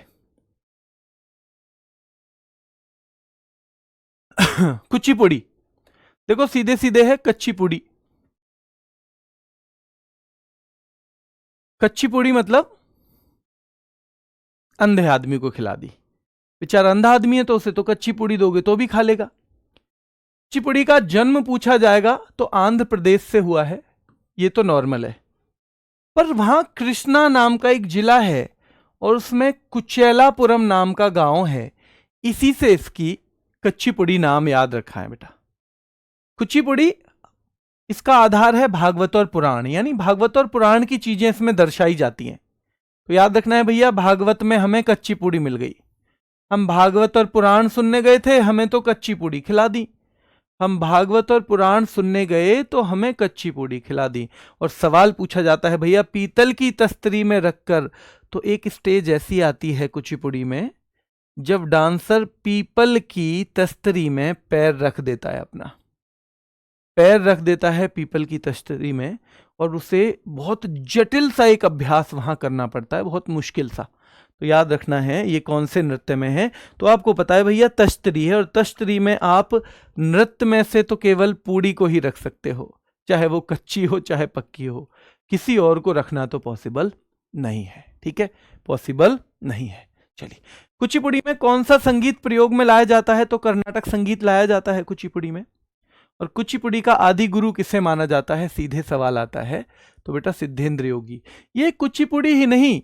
कुचिपुड़ी, देखो सीधे सीधे है कच्ची पुड़ी। कच्ची पुड़ी मतलब अंधे आदमी को खिला दी। बेचारा अंधा आदमी है तो उसे तो कच्ची पुड़ी दोगे तो भी खा लेगा। कच्ची पुड़ी का जन्म पूछा जाएगा तो आंध्र प्रदेश से हुआ है, ये तो नॉर्मल है। पर वहां कृष्णा नाम का एक जिला है और उसमें कुचेलापुरम नाम का गांव है, इसी से इसकी कच्ची पुड़ी नाम याद रखा है बेटा। कुचिपुड़ी इसका आधार है भागवत और पुराण, यानी भागवत और पुराण की चीजें इसमें दर्शाई जाती हैं। तो याद रखना है भैया, भागवत में हमें कच्ची पुड़ी मिल गई, हम भागवत और पुराण सुनने गए थे, हमें तो कच्ची पुड़ी खिला दी। हम भागवत और पुराण सुनने गए तो हमें कच्ची पुड़ी खिला दी। और सवाल पूछा जाता है भैया पीतल की तस्तरी में रखकर, तो एक स्टेज ऐसी आती है कुचिपुड़ी में जब डांसर पीपल की तस्तरी में पैर रख देता है, अपना पैर रख देता है पीपल की तस्तरी में, और उसे बहुत जटिल सा एक अभ्यास वहां करना पड़ता है, बहुत मुश्किल सा। तो याद रखना है ये कौन से नृत्य में है। तो आपको पता है भैया तश्तरी है, और तश्तरी में आप नृत्य में से तो केवल पूड़ी को ही रख सकते हो, चाहे वो कच्ची हो चाहे पक्की हो, किसी और को रखना तो पॉसिबल नहीं है, ठीक है, पॉसिबल नहीं है। चलिए कुचिपुड़ी में कौन सा संगीत प्रयोग में लाया जाता है, तो कर्नाटक संगीत लाया जाता है कुचिपुड़ी में। और कुचिपुड़ी का आदि गुरु किसे माना जाता है, सीधे सवाल आता है, तो बेटा सिद्धेंद्र योगी। ये कुचिपुड़ी ही नहीं,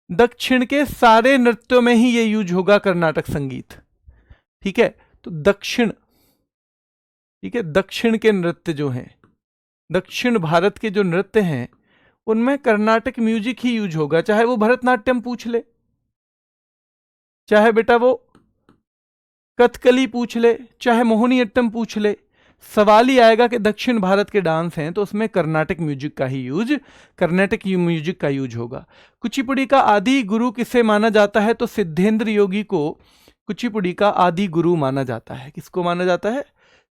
दक्षिण के सारे नृत्यों में ही ये यूज होगा कर्नाटक संगीत, ठीक है। तो दक्षिण, ठीक है, दक्षिण के नृत्य जो हैं, दक्षिण भारत के जो नृत्य हैं उनमें कर्नाटक म्यूजिक ही यूज होगा, चाहे वो भरतनाट्यम पूछ ले, चाहे बेटा वो कथकली पूछ ले, चाहे मोहिनीअट्टम पूछ ले, सवाल ही आएगा कि दक्षिण भारत के डांस हैं तो उसमें कर्नाटक म्यूजिक का ही यूज, कर्नाटक म्यूजिक का यूज होगा। कुचिपुड़ी का आदि गुरु किसे माना जाता है, तो सिद्धेंद्र योगी को कुचिपुड़ी का आदि गुरु माना जाता है। किसको माना जाता है,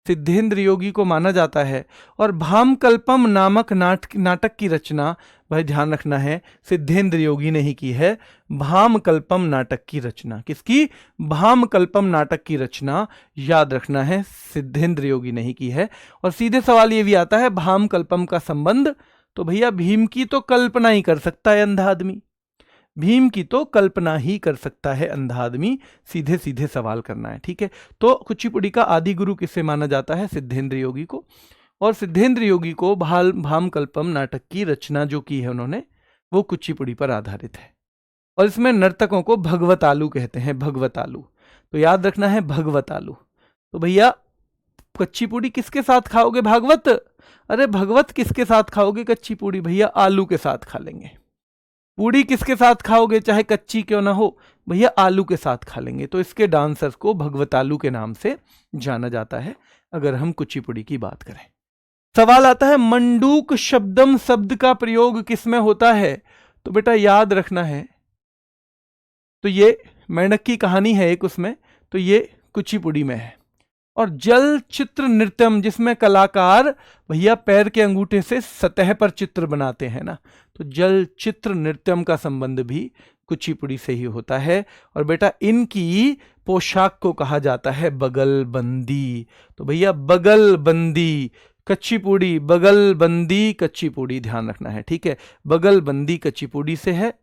सिद्धेंद्र योगी को माना जाता है। और भामकल्पम नामक नाटक की रचना, भाई ध्यान रखना है, सिद्धेंद्र योगी ने ही की है। भामकल्पम नाटक की रचना किसकी, भामकल्पम नाटक की रचना याद रखना है सिद्धेंद्र योगी ने ही की है। और सीधे सवाल ये भी आता है भामकल्पम का संबंध, तो भैया भीम की तो कल्पना ही कर सकता है अंधा आदमी, भीम की तो कल्पना ही कर सकता है अंधा आदमी, सीधे सीधे सवाल करना है, ठीक है। तो कुचिपुड़ी का आदि गुरु किसे माना जाता है, सिद्धेंद्र योगी को। और सिद्धेंद्र योगी को भामकल्पम नाटक की रचना जो की है उन्होंने, वो कुचिपुड़ी पर आधारित है। और इसमें नर्तकों को भगवतालु कहते हैं, भगवतालु। तो याद रखना है भगवतालु। तो भैया कच्ची पूड़ी किसके साथ खाओगे, भागवत, अरे भगवत किसके साथ खाओगे, कच्ची पूड़ी भैया आलू के साथ खा लेंगे। पूड़ी किसके साथ खाओगे, चाहे कच्ची क्यों ना हो, भैया आलू के साथ खा लेंगे। तो इसके डांसर्स को भगवतालु के नाम से जाना जाता है, अगर हम कुचिपुड़ी की बात करें। सवाल आता है मंडूक शब्दम शब्द का प्रयोग किसमें होता है, तो बेटा याद रखना है, तो ये मेंढक की कहानी है एक उसमें, तो ये कुचिपुड़ी में है। और जल चित्र नृत्यम, जिसमें कलाकार भैया पैर के अंगूठे से सतह पर चित्र बनाते हैं ना, तो जल चित्र नृत्यम का संबंध भी कुचिपुड़ी से ही होता है। और बेटा इनकी पोशाक को कहा जाता है बगल बंदी। तो भैया बगल बंदी कच्चीपुड़ी, बगल बंदी कच्चीपुड़ी, ध्यान रखना है, ठीक है। बगल बंदी कच्चीपुड़ी से है,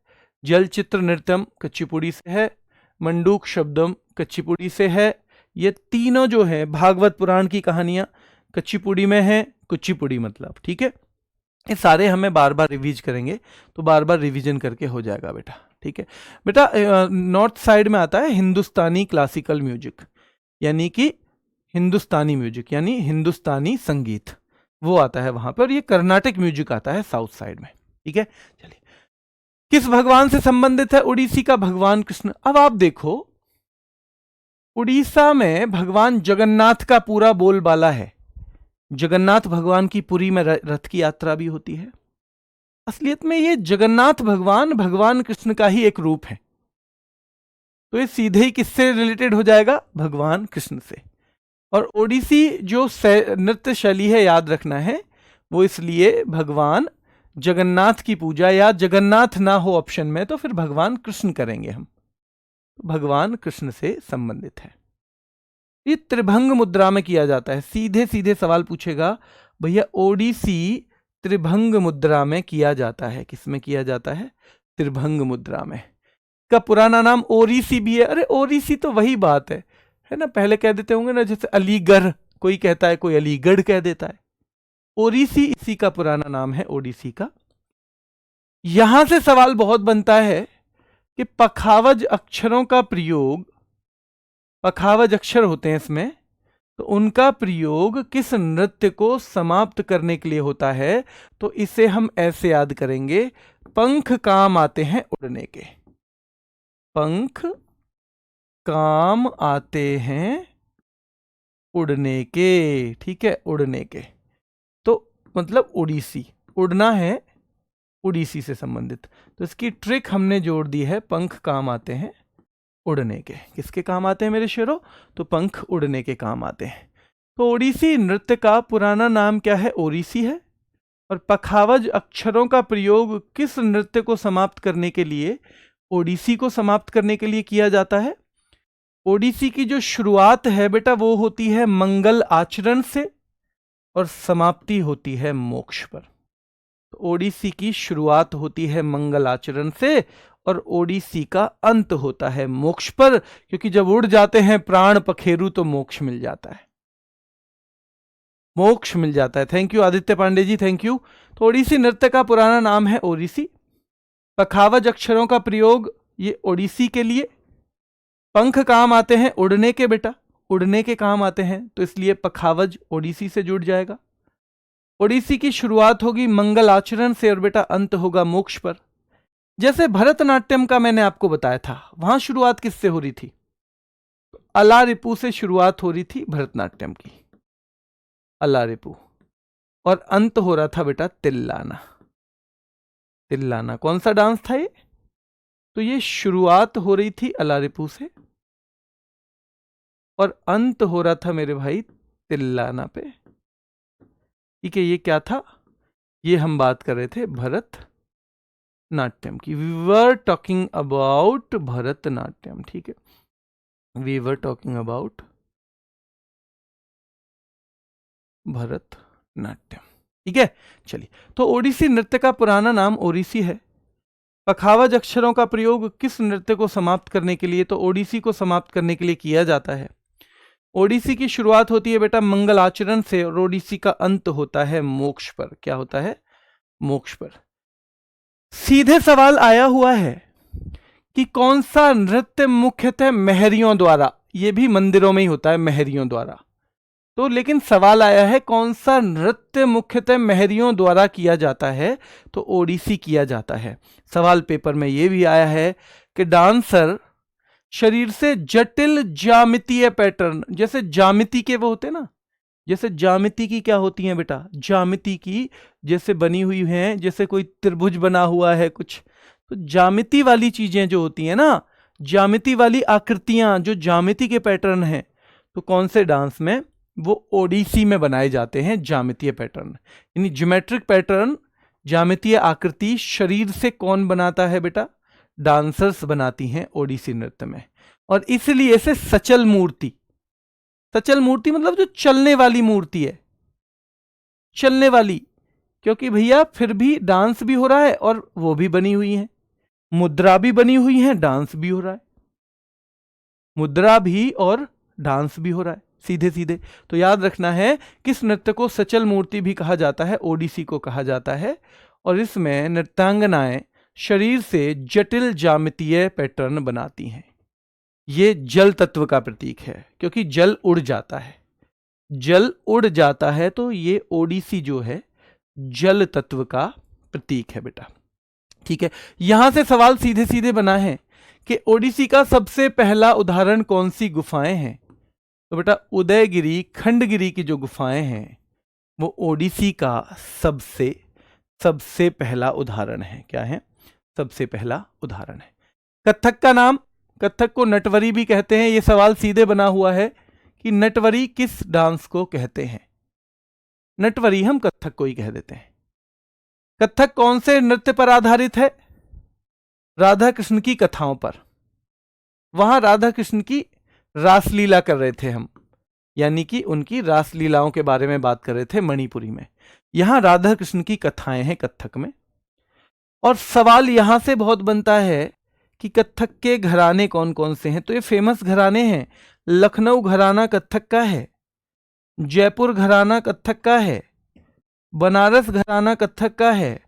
जल चित्र नृत्यम कच्चीपुड़ी से है, मंडूक शब्दम कच्चीपुड़ी से है। ये तीनों जो है भागवत पुराण की कहानियां कच्चीपुड़ी में है, कुचिपुड़ी मतलब, ठीक है। ये सारे हमें बार बार रिवीज करेंगे, तो बार बार रिवीजन करके हो जाएगा बेटा, ठीक है। बेटा नॉर्थ साइड में आता है हिंदुस्तानी क्लासिकल म्यूजिक, यानी कि हिंदुस्तानी म्यूजिक यानी हिंदुस्तानी संगीत, वो आता है वहां पर, और ये कर्नाटक म्यूजिक आता है साउथ साइड में। ठीक है, चलिए किस भगवान से संबंधित है ओडिसी का? भगवान कृष्ण। अब आप देखो, उड़ीसा में भगवान जगन्नाथ का पूरा बोलबाला है। जगन्नाथ भगवान की पुरी में रथ की यात्रा भी होती है। असलियत में ये जगन्नाथ भगवान भगवान कृष्ण का ही एक रूप है, तो ये सीधे ही किससे रिलेटेड हो जाएगा? भगवान कृष्ण से। और ओडिसी जो नृत्य शैली है, याद रखना है, वो इसलिए भगवान जगन्नाथ की पूजा, या जगन्नाथ ना हो ऑप्शन में तो फिर भगवान कृष्ण करेंगे हम, भगवान कृष्ण से संबंधित है। ये त्रिभंग मुद्रा में किया जाता है। सीधे सीधे सवाल पूछेगा, भैया ओडिसी त्रिभंग मुद्रा में किया जाता है। किसमें किया जाता है? त्रिभंग मुद्रा में। का पुराना नाम ओरिसी भी है। अरे ओरिसी तो वही बात है ना, पहले कह देते होंगे ना, जैसे अलीगढ़ कोई कहता है, कोई अलीगढ़ कह देता है। ओरिसी इसी का पुराना नाम है, ओडिसी का। यहां से सवाल बहुत बनता है कि पखावज अक्षरों का प्रयोग, पखावज अक्षर होते हैं इसमें, तो उनका प्रयोग किस नृत्य को समाप्त करने के लिए होता है? तो इसे हम ऐसे याद करेंगे, पंख काम आते हैं उड़ने के। पंख काम आते हैं उड़ने के। ठीक है, उड़ने के, तो मतलब उड़ीसी, उड़ना है, उड़ीसी से संबंधित। तो इसकी ट्रिक हमने जोड़ दी है, पंख काम आते हैं उड़ने के। किसके काम आते हैं मेरे शेरों? तो पंख उड़ने के काम आते हैं। तो ओडिसी नृत्य का पुराना नाम क्या है? ओरिसी है। और पखावज अक्षरों का प्रयोग किस नृत्य को समाप्त करने के लिए? ओडिसी को समाप्त करने के लिए किया जाता है। ओडिसी की जो शुरुआत है बेटा, वो होती है मंगल आचरण से, और समाप्ति होती है मोक्ष पर। तो ओडिसी की शुरुआत होती है मंगल आचरण से, और ओडिसी का अंत होता है मोक्ष पर, क्योंकि जब उड़ जाते हैं प्राण पखेरु तो मोक्ष मिल जाता है, मोक्ष मिल जाता है। Thank you Aditya Pandey ji, thank you. तो ओडिसी नृत्य का पुराना नाम है ओरिसी। पखावज अक्षरों का प्रयोग ये ओडिसी के लिए। पंख काम आते हैं उड़ने के बेटा, उड़ने के काम आते हैं, तो इसलिए पखावज ओडिसी से जुड़ जाएगा। ओडिसी की शुरुआत होगी मंगल आचरण से, और बेटा अंत होगा मोक्ष पर। जैसे भरतनाट्यम का मैंने आपको बताया था, वहां शुरुआत किससे हो रही थी? अलारिपू से शुरुआत हो रही थी भरतनाट्यम की, अलारिपू, और अंत हो रहा था बेटा तिल्लाना। तिल्लाना कौन सा डांस था ये? तो ये शुरुआत हो रही थी अलारिपू से, और अंत हो रहा था मेरे भाई तिल्लाना पे। ठीक है, ये क्या था? ये हम बात कर रहे थे भरत नाट्यम की। We were talking about Bharatanatyam. ठीक है, we were talking about Bharatanatyam. ठीक है, चलिए। तो ओडिसी नृत्य का पुराना नाम ओरिसी है। पखावज अक्षरों का प्रयोग किस नृत्य को समाप्त करने के लिए? तो ओडिसी को समाप्त करने के लिए किया जाता है। ओडिसी की शुरुआत होती है बेटा मंगल आचरण से, और ओडिसी का अंत होता है मोक्ष पर। क्या होता है? मोक्ष पर। सीधे सवाल आया हुआ है कि कौन सा नृत्य मुख्यतः मेहरियों द्वारा, यह भी मंदिरों में ही होता है मेहरियों द्वारा, तो लेकिन सवाल आया है कौन सा नृत्य मुख्यतः मेहरियों द्वारा किया जाता है? तो ओडिसी किया जाता है। सवाल पेपर में यह भी आया है कि डांसर शरीर से जटिल ज्यामितीय पैटर्न, जैसे ज्यामिति के वो होते हैं ना, जैसे ज्यामिति की क्या होती हैं बेटा? ज्यामिति की जैसे बनी हुई हैं, जैसे कोई त्रिभुज बना हुआ है कुछ, तो ज्यामिति वाली चीजें जो होती हैं ना, ज्यामिति वाली आकृतियां, जो ज्यामिति के पैटर्न हैं, तो कौन से डांस में? वो ओडिसी में बनाए जाते हैं ज्यामितीय पैटर्न। यानी ज्योमेट्रिक पैटर्न, ज्यामितीय आकृति शरीर से कौन बनाता है बेटा? डांसर्स बनाती हैं ओडिसी नृत्य में। और इसलिए इसे सचल मूर्ति, सचल मूर्ति मतलब जो चलने वाली मूर्ति है, चलने वाली, क्योंकि भैया फिर भी डांस भी हो रहा है और वो भी बनी हुई है, मुद्रा भी बनी हुई है, डांस भी हो रहा है, मुद्रा भी और डांस भी हो रहा है, सीधे सीधे। तो याद रखना है किस नृत्य को सचल मूर्ति भी कहा जाता है? ओडिसी को कहा जाता है। और इसमें नृत्यांगनाएं शरीर से जटिल ज्यामितीय पैटर्न बनाती हैं। ये जल तत्व का प्रतीक है, क्योंकि जल उड़ जाता है, जल उड़ जाता है, तो ये ओडिसी जो है जल तत्व का प्रतीक है बेटा। ठीक है, यहां से सवाल सीधे सीधे बना है कि ओडिसी का सबसे पहला उदाहरण कौन सी गुफाएं हैं। तो बेटा उदयगिरी, खंडगिरी की जो गुफाएं हैं वो ओडिसी का सबसे पहला उदाहरण है। क्या है? सबसे पहला उदाहरण है। कथक का नाम, कथक को नटवरी भी कहते हैं। यह सवाल सीधे बना हुआ है कि नटवरी किस डांस को कहते हैं। नटवरी हम कथक को ही कह देते हैं। कथक कौन से नृत्य पर आधारित है? राधा कृष्ण की कथाओं पर। वहां राधा कृष्ण की रासलीला कर रहे थे हम, यानी कि उनकी रासलीलाओं के बारे में बात कर रहे थे मणिपुरी में। यहां राधा कृष्ण की कथाएं हैं कथक में। और सवाल यहां से बहुत बनता है कि कथक के घराने कौन कौन से हैं। तो ये फेमस घराने हैं। लखनऊ घराना कथक का है, जयपुर घराना कथक का है, बनारस घराना कथक का है,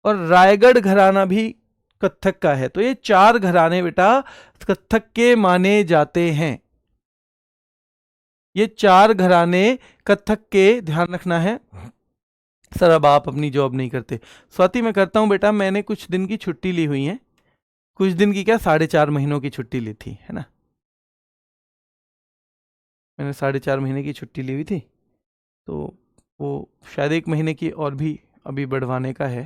और रायगढ़ घराना भी कथक का है। तो ये 4 घराने बेटा कथक के माने जाते हैं। ये 4 घराने कथक के, ध्यान रखना है। सर अब आप अपनी जॉब नहीं करते। स्वाति मैं करता हूं बेटा, मैंने कुछ दिन की छुट्टी ली हुई है। कुछ दिन की क्या, 4.5 महीनों की छुट्टी ली थी, है ना। मैंने 4.5 महीने की छुट्टी ली हुई थी, तो वो शायद 1 महीने की और भी अभी बढ़वाने का है।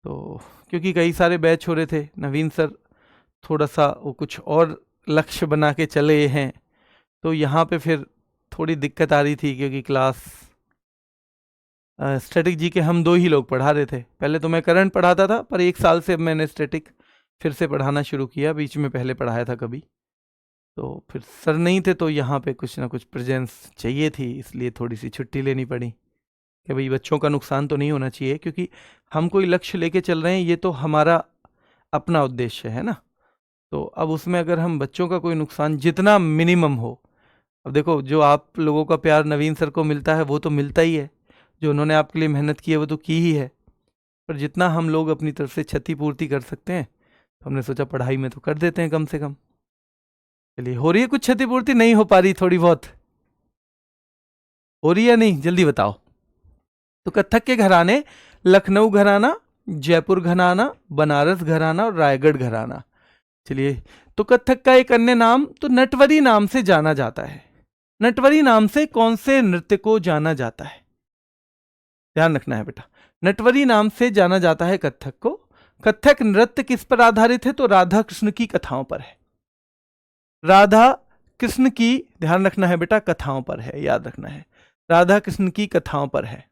तो क्योंकि कई सारे बैच हो रहे थे, नवीन सर थोड़ा सा वो कुछ और लक्ष्य बना के चले हैं, तो यहाँ पे फिर थोड़ी दिक्कत आ रही थी। क्योंकि क्लास स्टैटिक जी के हम 2 ही लोग पढ़ा रहे थे। पहले तो मैं करंट पढ़ाता था, पर 1 साल से अब मैंने स्टैटिक फिर से पढ़ाना शुरू किया। बीच में पहले पढ़ाया था कभी, तो फिर सर नहीं थे, तो यहाँ पे कुछ ना कुछ प्रेजेंस चाहिए थी, इसलिए थोड़ी सी छुट्टी लेनी पड़ी कि भाई बच्चों का नुकसान तो नहीं होना चाहिए। क्योंकि हम कोई लक्ष्य लेके चल रहे हैं, ये तो हमारा अपना उद्देश्य है ना। तो अब उसमें अगर हम बच्चों का कोई नुकसान जितना मिनिमम हो, अब देखो जो आप लोगों का प्यार नवीन सर को मिलता है वो तो मिलता ही है, जो उन्होंने आपके लिए मेहनत की है वो तो की ही है, पर जितना हम लोग अपनी तरफ से क्षतिपूर्ति कर सकते हैं, तो हमने सोचा पढ़ाई में तो कर देते हैं कम से कम। चलिए, हो रही है कुछ क्षतिपूर्ति? नहीं हो पा रही, थोड़ी बहुत हो रही है, नहीं जल्दी बताओ। तो कथक के घराने लखनऊ घराना, जयपुर घराना, बनारस घराना और रायगढ़ घराना। चलिए, तो कथक का एक अन्य नाम तो नटवरी नाम से जाना जाता है। नटवरी नाम से कौन से नृत्य को जाना जाता है? ध्यान रखना है बेटा, नटवरी नाम से जाना जाता है कथक को। कथक नृत्य किस पर आधारित है? तो राधा कृष्ण की कथाओं पर है। राधा कृष्ण की, ध्यान रखना है बेटा, कथाओं पर है, याद रखना है, राधा कृष्ण की कथाओं पर है।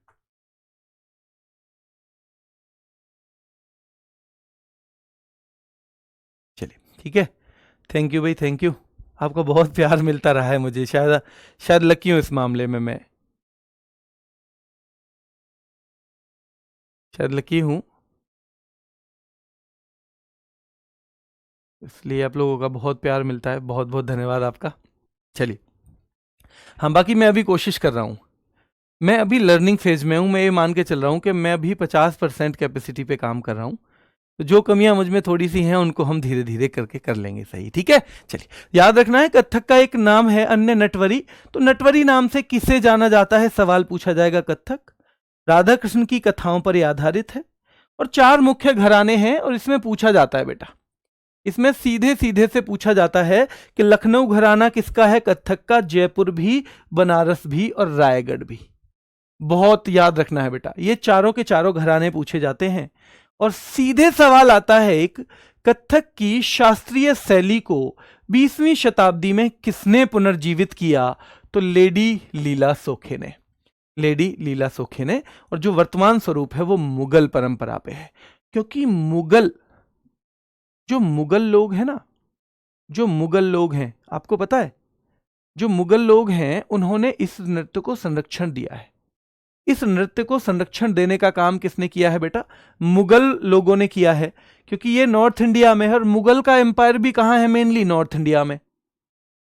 चलिए ठीक है, थैंक यू भाई, थैंक यू। आपका बहुत प्यार मिलता रहा है मुझे, शायद लकी हूं इस मामले में, मैं शायद लकी हूं, इसलिए आप लोगों का बहुत प्यार मिलता है। बहुत बहुत धन्यवाद आपका। चलिए, हाँ बाकी मैं अभी कोशिश कर रहा हूँ, मैं अभी लर्निंग फेज में हूँ। मैं ये मान के चल रहा हूँ कि मैं अभी 50% कैपेसिटी पे काम कर रहा हूँ। तो जो कमियां मुझ में थोड़ी सी हैं उनको हम धीरे धीरे करके कर लेंगे सही, ठीक है। चलिए, याद रखना है कथक का एक नाम है अन्य नटवरी। तो नटवरी नाम से किसे जाना जाता है? सवाल पूछा जाएगा। कथक राधा कृष्ण की कथाओं पर यह आधारित है, और 4 मुख्य घराने हैं। और इसमें पूछा जाता है बेटा, इसमें सीधे सीधे से पूछा जाता है कि लखनऊ घराना किसका है? कथक का। जयपुर भी, बनारस भी और रायगढ़ भी। बहुत याद रखना है बेटा, ये चारों के चारों घराने पूछे जाते हैं। और सीधे सवाल आता है एक, कथक की शास्त्रीय शैली को 20वीं शताब्दी में किसने पुनर्जीवित किया? तो लेडी लीला सोखे ने, लेडी लीला सोखे ने। और जो वर्तमान स्वरूप है वो मुगल परंपरा पे है। क्योंकि जो मुगल लोग हैं ना, जो मुगल लोग हैं, आपको पता है, जो मुगल लोग हैं उन्होंने इस नृत्य को संरक्षण दिया है। इस नृत्य को संरक्षण देने का काम किसने किया है बेटा? मुगल लोगों ने किया है। क्योंकि ये नॉर्थ इंडिया में है, और मुगल का एम्पायर भी कहां है? मेनली नॉर्थ इंडिया में।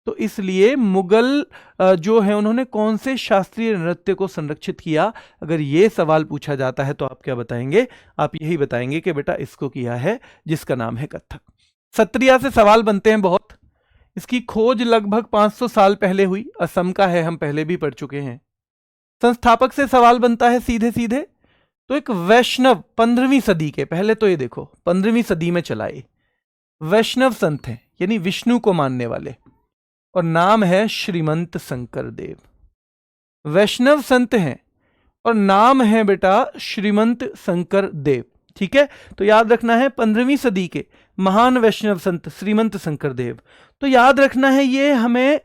तो इसलिए मुगल जो है उन्होंने कौन से शास्त्रीय नृत्य को संरक्षित किया? अगर ये सवाल पूछा जाता है तो आप क्या बताएंगे? आप यही बताएंगे कि बेटा इसको किया है जिसका नाम है कथक। सत्रिया से सवाल बनते हैं बहुत, इसकी खोज लगभग 500 साल पहले हुई। असम का है, हम पहले भी पढ़ चुके हैं। संस्थापक से सवाल बनता है सीधे सीधे, तो एक वैष्णव 15वीं सदी के, पहले तो ये देखो 15वीं सदी में चलाए वैष्णव संत हैं, यानी विष्णु को मानने वाले, और नाम है श्रीमंत शंकर देव। वैष्णव संत हैं और नाम है बेटा श्रीमंत शंकर देव। ठीक है, तो याद रखना है 15वीं सदी के महान वैष्णव संत श्रीमंत शंकर देव। तो याद रखना है ये हमें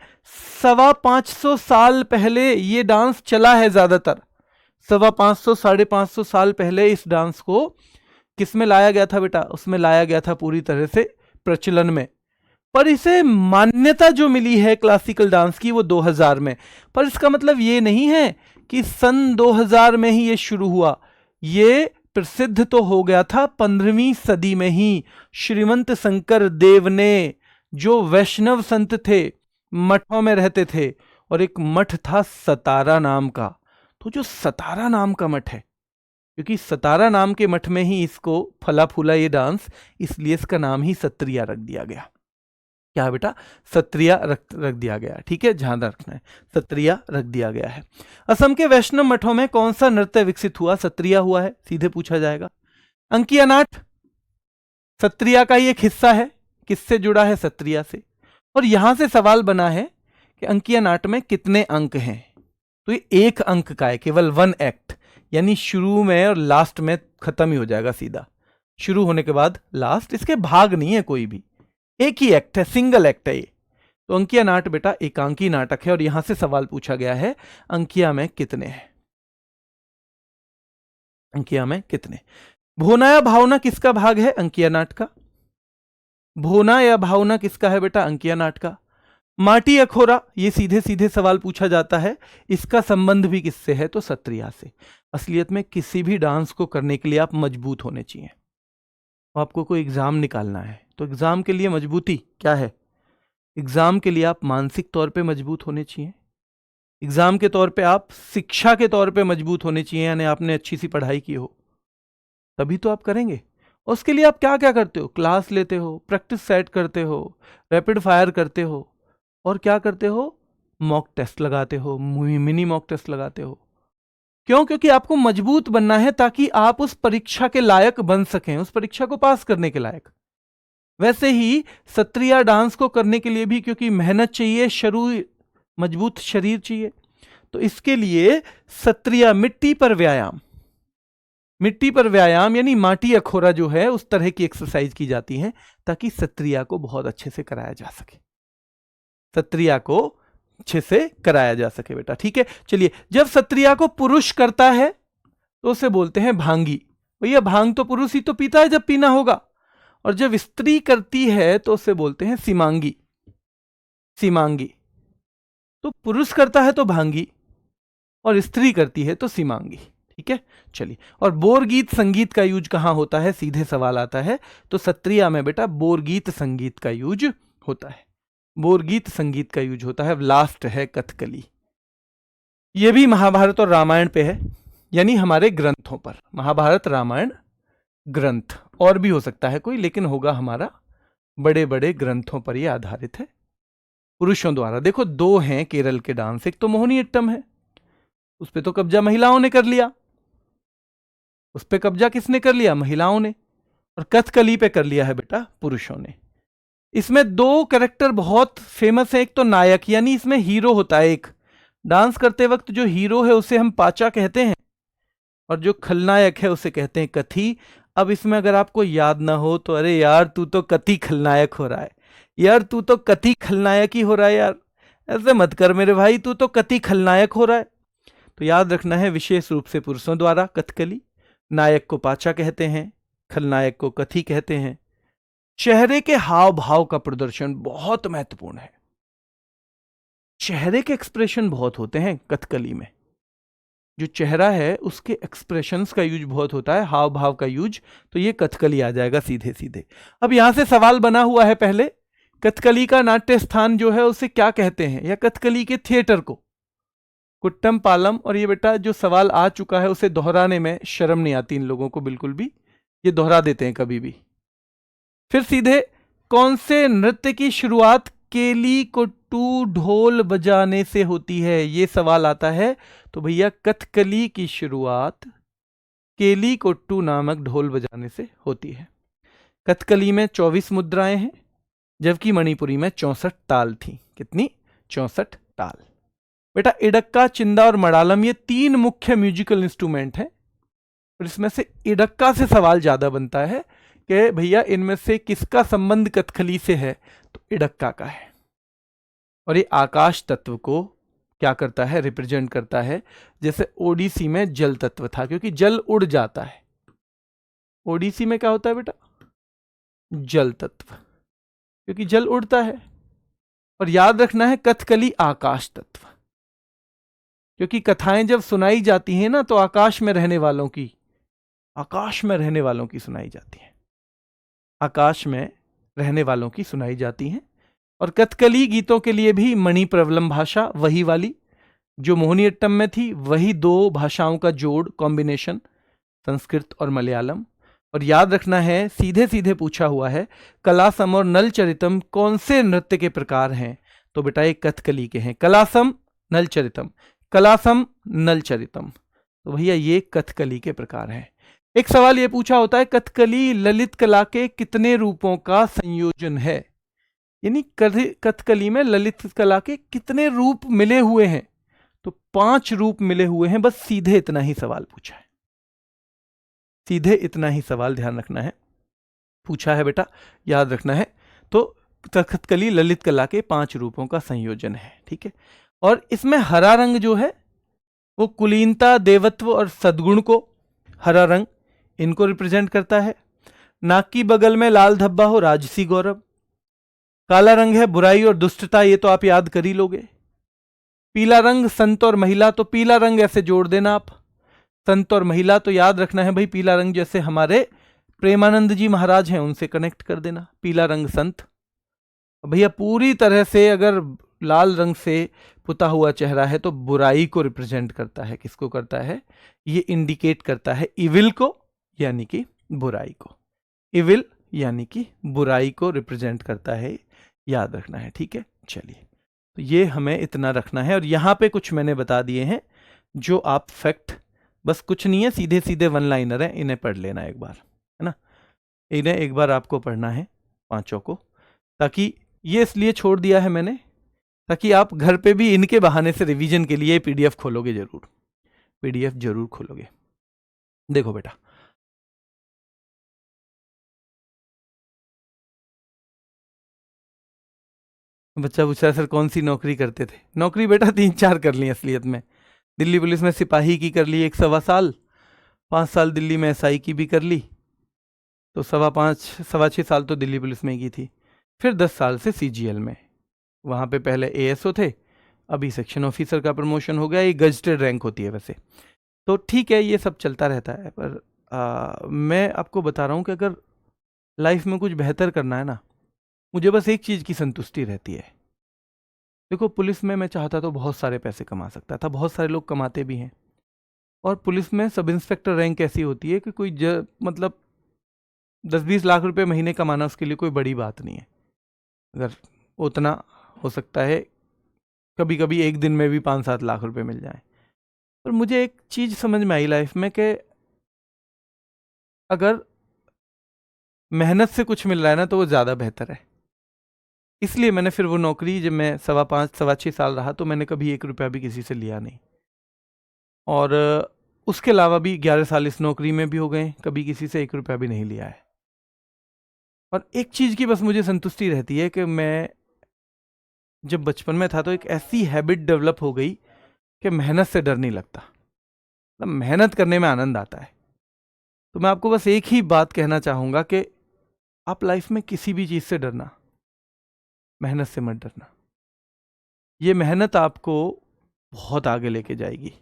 525 साल पहले ये डांस चला है। ज्यादातर 525 550 साल पहले इस डांस को किस में लाया गया था बेटा? उसमें लाया गया था पूरी तरह से प्रचलन में। पर इसे मान्यता जो मिली है क्लासिकल डांस की वो 2000 में। पर इसका मतलब ये नहीं है कि सन 2000 में ही ये शुरू हुआ। ये प्रसिद्ध तो हो गया था 15वीं सदी में ही। श्रीमंत शंकर देव ने, जो वैष्णव संत थे, मठों में रहते थे, और एक मठ था सतारा नाम का। तो जो सतारा नाम का मठ है, क्योंकि सतारा नाम के मठ में ही इसको फला फूला ये डांस, इसलिए इसका नाम ही सत्रिया रख दिया गया। क्या बेटा? सत्रिया रख दिया गया। ठीक है, ध्यान रखना है, सत्रिया रख दिया गया है। असम के वैष्णव मठों में कौन सा नृत्य विकसित हुआ? सत्रिया हुआ है, सीधे पूछा जाएगा। अंकिया नाट सत्रिया का ही एक हिस्सा है। किससे जुड़ा है? सत्रिया से। और यहां से सवाल बना है कि अंकिया नाट में कितने अंक हैं? तो ये 1 अंक का है, केवल 1 एक्ट, यानी शुरू में और लास्ट में खत्म ही हो जाएगा सीधा। शुरू होने के बाद लास्ट, इसके भाग नहीं है कोई भी, एक ही एक्ट है, सिंगल एक्ट है ये। तो अंकिया नाट बेटा एकांकी नाटक है। और यहां से सवाल पूछा गया है अंकिया में कितने हैं? अंकिया में कितने? भोना या भावना किसका भाग है? अंकिया नाट का। भोना या भावना किसका है बेटा? अंकिया नाट का। माटी अखोरा, ये सीधे सीधे सवाल पूछा जाता है, इसका संबंध भी किससे है? तो सत्रिया से। असलियत में किसी भी डांस को करने के लिए आप मजबूत होने चाहिए। आपको कोई एग्जाम निकालना है तो एग्जाम के लिए मजबूती क्या है? एग्जाम के लिए आप मानसिक तौर पे मजबूत होने चाहिए। एग्जाम के तौर पे आप शिक्षा के तौर पे मजबूत होने चाहिए, यानी आपने अच्छी सी पढ़ाई की हो, तभी तो आप करेंगे। उसके लिए आप क्या क्या करते हो? क्लास लेते हो, प्रैक्टिस सेट करते हो, रैपिड फायर करते हो, और क्या करते हो? मॉक टेस्ट लगाते हो, मिनी मॉक टेस्ट लगाते हो। क्यों? क्योंकि आपको मजबूत बनना है ताकि आप उस परीक्षा के लायक बन सकें, उस परीक्षा को पास करने के लायक। वैसे ही सत्रिया डांस को करने के लिए भी क्योंकि मेहनत चाहिए, मजबूत शरीर चाहिए, तो इसके लिए सत्रिया मिट्टी पर व्यायाम, मिट्टी पर व्यायाम यानी माटी अखोरा जो है उस तरह की एक्सरसाइज की जाती है ताकि सत्रिया को बहुत अच्छे से कराया जा सके, सत्रिया को अच्छे से कराया जा सके बेटा। ठीक है, चलिए, जब सत्रिया को पुरुष करता है तो उसे बोलते हैं भांगी। भैया भांग तो पुरुष ही तो पीता है जब पीना होगा, और जब स्त्री करती है तो उसे बोलते हैं सीमांगी। सीमांगी तो पुरुष करता है तो भांगी और स्त्री करती है तो सीमांगी। ठीक है, चलिए, और बोरगीत संगीत का यूज कहां होता है? सीधे सवाल आता है, तो सत्रिया में बेटा बोरगीत संगीत का यूज होता है। बोरगीत संगीत का यूज होता है। लास्ट है कथकली। यह भी महाभारत और रामायण पे है, यानी हमारे ग्रंथों पर। महाभारत रामायण ग्रंथ, और भी हो सकता है कोई, लेकिन होगा हमारा बड़े बड़े ग्रंथों पर यह आधारित है, पुरुषों द्वारा। देखो 2 हैं केरल के डांस, एक तो मोहिनीअट्टम है, उस पे तो कब्जा महिलाओं ने कर लिया। उस पे कब्जा किसने कर लिया? महिलाओं ने। और कथकली पे कर लिया है बेटा पुरुषों ने। इसमें 2 कैरेक्टर बहुत फेमस है। एक तो नायक, यानी इसमें हीरो होता है एक। डांस करते वक्त जो हीरो है उसे हम पाचा कहते हैं, और जो खलनायक है उसे कहते हैं कथी। अब इसमें अगर आपको याद ना हो तो अरे यार तू तो कथी खलनायक हो रहा है, यार तू तो कथी खलनायक ही हो रहा है, यार ऐसे मत कर मेरे भाई, तू तो कथी खलनायक हो रहा है। तो याद रखना है विशेष रूप से पुरुषों द्वारा कथकली। नायक को पाचा कहते हैं, खलनायक को कथी कहते हैं। चेहरे के हाव भाव का प्रदर्शन बहुत महत्वपूर्ण है। चेहरे के एक्सप्रेशन बहुत होते हैं कथकली में। जो चेहरा है उसके एक्सप्रेशंस का यूज बहुत होता है, हाव भाव का यूज, तो ये कथकली आ जाएगा सीधे सीधे। अब यहां से सवाल बना हुआ है पहले, कथकली का नाट्य स्थान जो है उसे क्या कहते हैं, या कथकली के थिएटर को? कुट्टम पालम। और ये बेटा जो सवाल आ चुका है उसे दोहराने में शर्म नहीं आती इन लोगों को बिल्कुल भी, ये दोहरा देते हैं कभी भी। फिर सीधे कौन से नृत्य की शुरुआत केली कोट्टू ढोल बजाने से होती है? ये सवाल आता है। तो भैया कथकली की शुरुआत केली कोट्टू नामक ढोल बजाने से होती है। कथकली में 24 मुद्राएं हैं, जबकि मणिपुरी में 64 ताल थी। कितनी? 64 ताल। बेटा इडक्का, चिंदा और मडालम ये 3 मुख्य म्यूजिकल इंस्ट्रूमेंट हैं, और इसमें से इडक्का से सवाल ज्यादा बनता है कि भैया इनमें से किसका संबंध कथकली से है? तो इडक्का का है। और ये आकाश तत्व को क्या करता है? रिप्रेजेंट करता है। जैसे ओडिसी में जल तत्व था, क्योंकि जल उड़ जाता है। ओडिसी में क्या होता है बेटा? जल तत्व, क्योंकि जल उड़ता है। और याद रखना है कथकली आकाश तत्व, क्योंकि कथाएं जब सुनाई जाती हैं ना तो आकाश में रहने वालों की सुनाई जाती हैं। आकाश में रहने वालों की सुनाई जाती हैं। और कथकली गीतों के लिए भी मणि प्रवलम भाषा, वही वाली जो मोहिनीअट्टम में थी, वही 2 भाषाओं का जोड़, कॉम्बिनेशन, संस्कृत और मलयालम। और याद रखना है, सीधे सीधे पूछा हुआ है, कलासम और नल चरितम कौन से नृत्य के प्रकार हैं? तो बेटा ये कथकली के हैं। कलासम, नल चरितम, कलासम, नल चरितम। तो भैया ये कथकली के प्रकार हैं। एक सवाल ये पूछा होता है, कथकली ललित कला के कितने रूपों का संयोजन है? यानी कथकली में ललित कला के कितने रूप मिले हुए हैं? तो 5 रूप मिले हुए हैं। बस सीधे इतना ही सवाल पूछा है, सीधे इतना ही सवाल ध्यान रखना है, पूछा है बेटा, याद रखना है। तो कथकली ललित कला के 5 रूपों का संयोजन है, ठीक है। और इसमें हरा रंग जो है वो कुलीनता, देवत्व और सद्गुण को, हरा रंग इनको रिप्रेजेंट करता है। नाक की बगल में लाल धब्बा हो, राजसी गौरव। काला रंग है बुराई और दुष्टता, ये तो आप याद कर ही लोगे। पीला रंग संत और महिला, तो पीला रंग ऐसे जोड़ देना आप, संत और महिला। तो याद रखना है भाई, पीला रंग जैसे हमारे प्रेमानंद जी महाराज हैं, उनसे कनेक्ट कर देना, पीला रंग संत। भैया पूरी तरह से अगर लाल रंग से पुता हुआ चेहरा है तो बुराई को रिप्रेजेंट करता है। किसको करता है? ये इंडिकेट करता है इविल को, यानी कि बुराई को। इविल यानी कि बुराई को रिप्रेजेंट करता है, याद रखना है, ठीक है। चलिए, तो ये हमें इतना रखना है। और यहां पे कुछ मैंने बता दिए हैं जो आप फैक्ट, बस कुछ नहीं है, सीधे सीधे 1 लाइनर है, इन्हें पढ़ लेना एक बार, है ना। इन्हें एक बार आपको पढ़ना है 5 को, ताकि ये इसलिए छोड़ दिया है मैंने, ताकि आप घर पे भी इनके बहाने से रिवीजन के लिए पीडीएफ खोलोगे, जरूर पीडीएफ जरूर खोलोगे। देखो बेटा, बच्चा पूछ रहा है सर कौन सी नौकरी करते थे? नौकरी बेटा 3-4 कर ली असलियत में। दिल्ली पुलिस में सिपाही की कर ली 1 सवा साल, 5 साल दिल्ली में एसआई की भी कर ली, तो 5.25 6 साल तो दिल्ली पुलिस में ही की थी। फिर 10 साल से सीजीएल में, वहाँ पे पहले एएसओ थे, अभी सेक्शन ऑफिसर का प्रमोशन हो गया। ये गजटेड रैंक होती है वैसे, तो ठीक है, ये सब चलता रहता है। पर मैं आपको बता रहा हूँ कि अगर लाइफ में कुछ बेहतर करना है ना, मुझे बस एक चीज़ की संतुष्टि रहती है। देखो, पुलिस में मैं चाहता तो बहुत सारे पैसे कमा सकता था, बहुत सारे लोग कमाते भी हैं। और पुलिस में सब इंस्पेक्टर रैंक ऐसी होती है कि कोई मतलब 10-20 लाख रुपए महीने कमाना उसके लिए कोई बड़ी बात नहीं है। अगर उतना हो सकता है, कभी कभी एक दिन में भी 5-7 लाख रुपए मिल जाए। पर मुझे एक चीज़ समझ में आई लाइफ में कि अगर मेहनत से कुछ मिल रहा है ना तो वो ज़्यादा बेहतर है। इसलिए मैंने फिर वो नौकरी, जब मैं 5.25 साल रहा, तो मैंने कभी 1 रुपया भी किसी से लिया नहीं। और उसके अलावा भी 11 साल इस नौकरी में भी हो गए, कभी किसी से 1 रुपया भी नहीं लिया है। और एक चीज़ की बस मुझे संतुष्टि रहती है कि मैं जब बचपन में था तो एक ऐसी हैबिट डेवलप हो गई कि मेहनत से डर नहीं लगता, मतलब मेहनत करने में आनंद आता है। तो मैं आपको बस एक ही बात कहना चाहूँगा कि आप लाइफ में किसी भी चीज़ से डरना, मेहनत से मत डरना। ये मेहनत आपको बहुत आगे लेके जाएगी।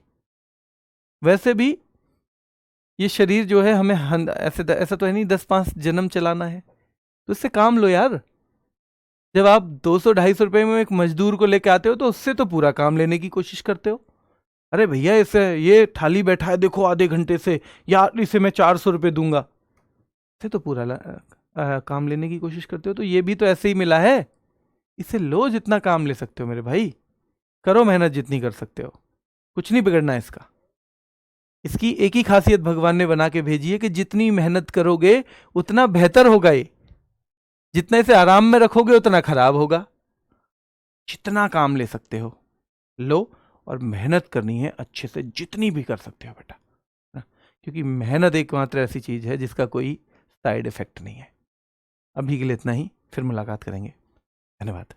वैसे भी ये शरीर जो है हमें ऐसा तो है नहीं 10-5 जन्म चलाना है, तो इससे काम लो यार। जब आप 200-250 रुपए में एक मजदूर को लेके आते हो तो उससे तो पूरा काम लेने की कोशिश करते हो। अरे भैया, इसे ये थाली बैठा है देखो आधे घंटे से, यार इसे मैं 400 रुपये दूंगा, इससे तो पूरा काम लेने की कोशिश करते हो। तो ये भी तो ऐसे ही मिला है, इसे लो जितना काम ले सकते हो मेरे भाई, करो मेहनत जितनी कर सकते हो, कुछ नहीं बिगड़ना इसका। इसकी एक ही खासियत भगवान ने बना के भेजी है कि जितनी मेहनत करोगे उतना बेहतर होगा ये, जितना इसे आराम में रखोगे उतना खराब होगा। जितना काम ले सकते हो लो, और मेहनत करनी है अच्छे से, जितनी भी कर सकते हो बेटा, क्योंकि मेहनत एकमात्र ऐसी चीज है जिसका कोई साइड इफेक्ट नहीं है। अभी के लिए इतना ही, फिर मुलाकात करेंगे। धन्यवाद।